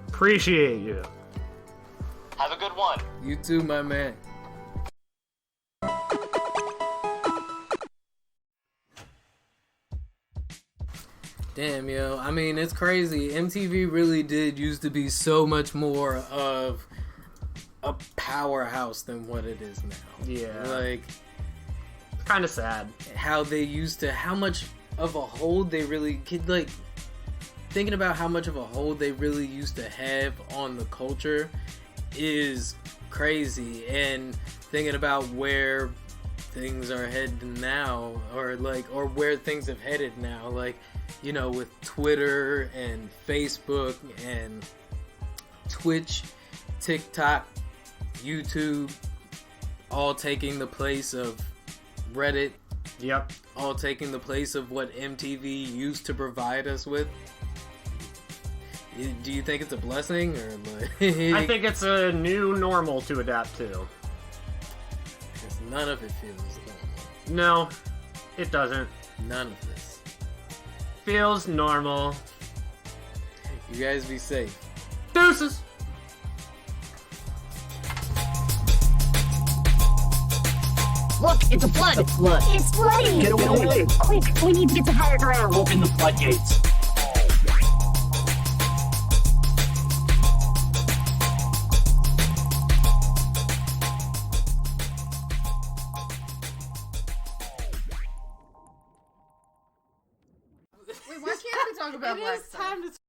Appreciate you. Have a good one. You too, my man. Damn, yo. I mean, it's crazy. MTV really did used to be so much more of a powerhouse than what it is now. Yeah. Like, it's kind of sad. How much of a hold they really could, like, thinking about how much of a hold they really used to have on the culture is crazy. And thinking about where things are headed now, or where things have headed now, like, with Twitter and Facebook and Twitch, TikTok, YouTube, all taking the place of Reddit. Yep. All taking the place of what MTV used to provide us with. Do you think it's a blessing, or I think it's a new normal to adapt to. Because none of it feels normal. No, it doesn't. None of this feels normal. You guys be safe. Deuces. Look, it's a flood! It's flooding! Get away! Quick, we need to get to higher ground! Open the floodgates! Wait, why can't we talk about Black Stuff?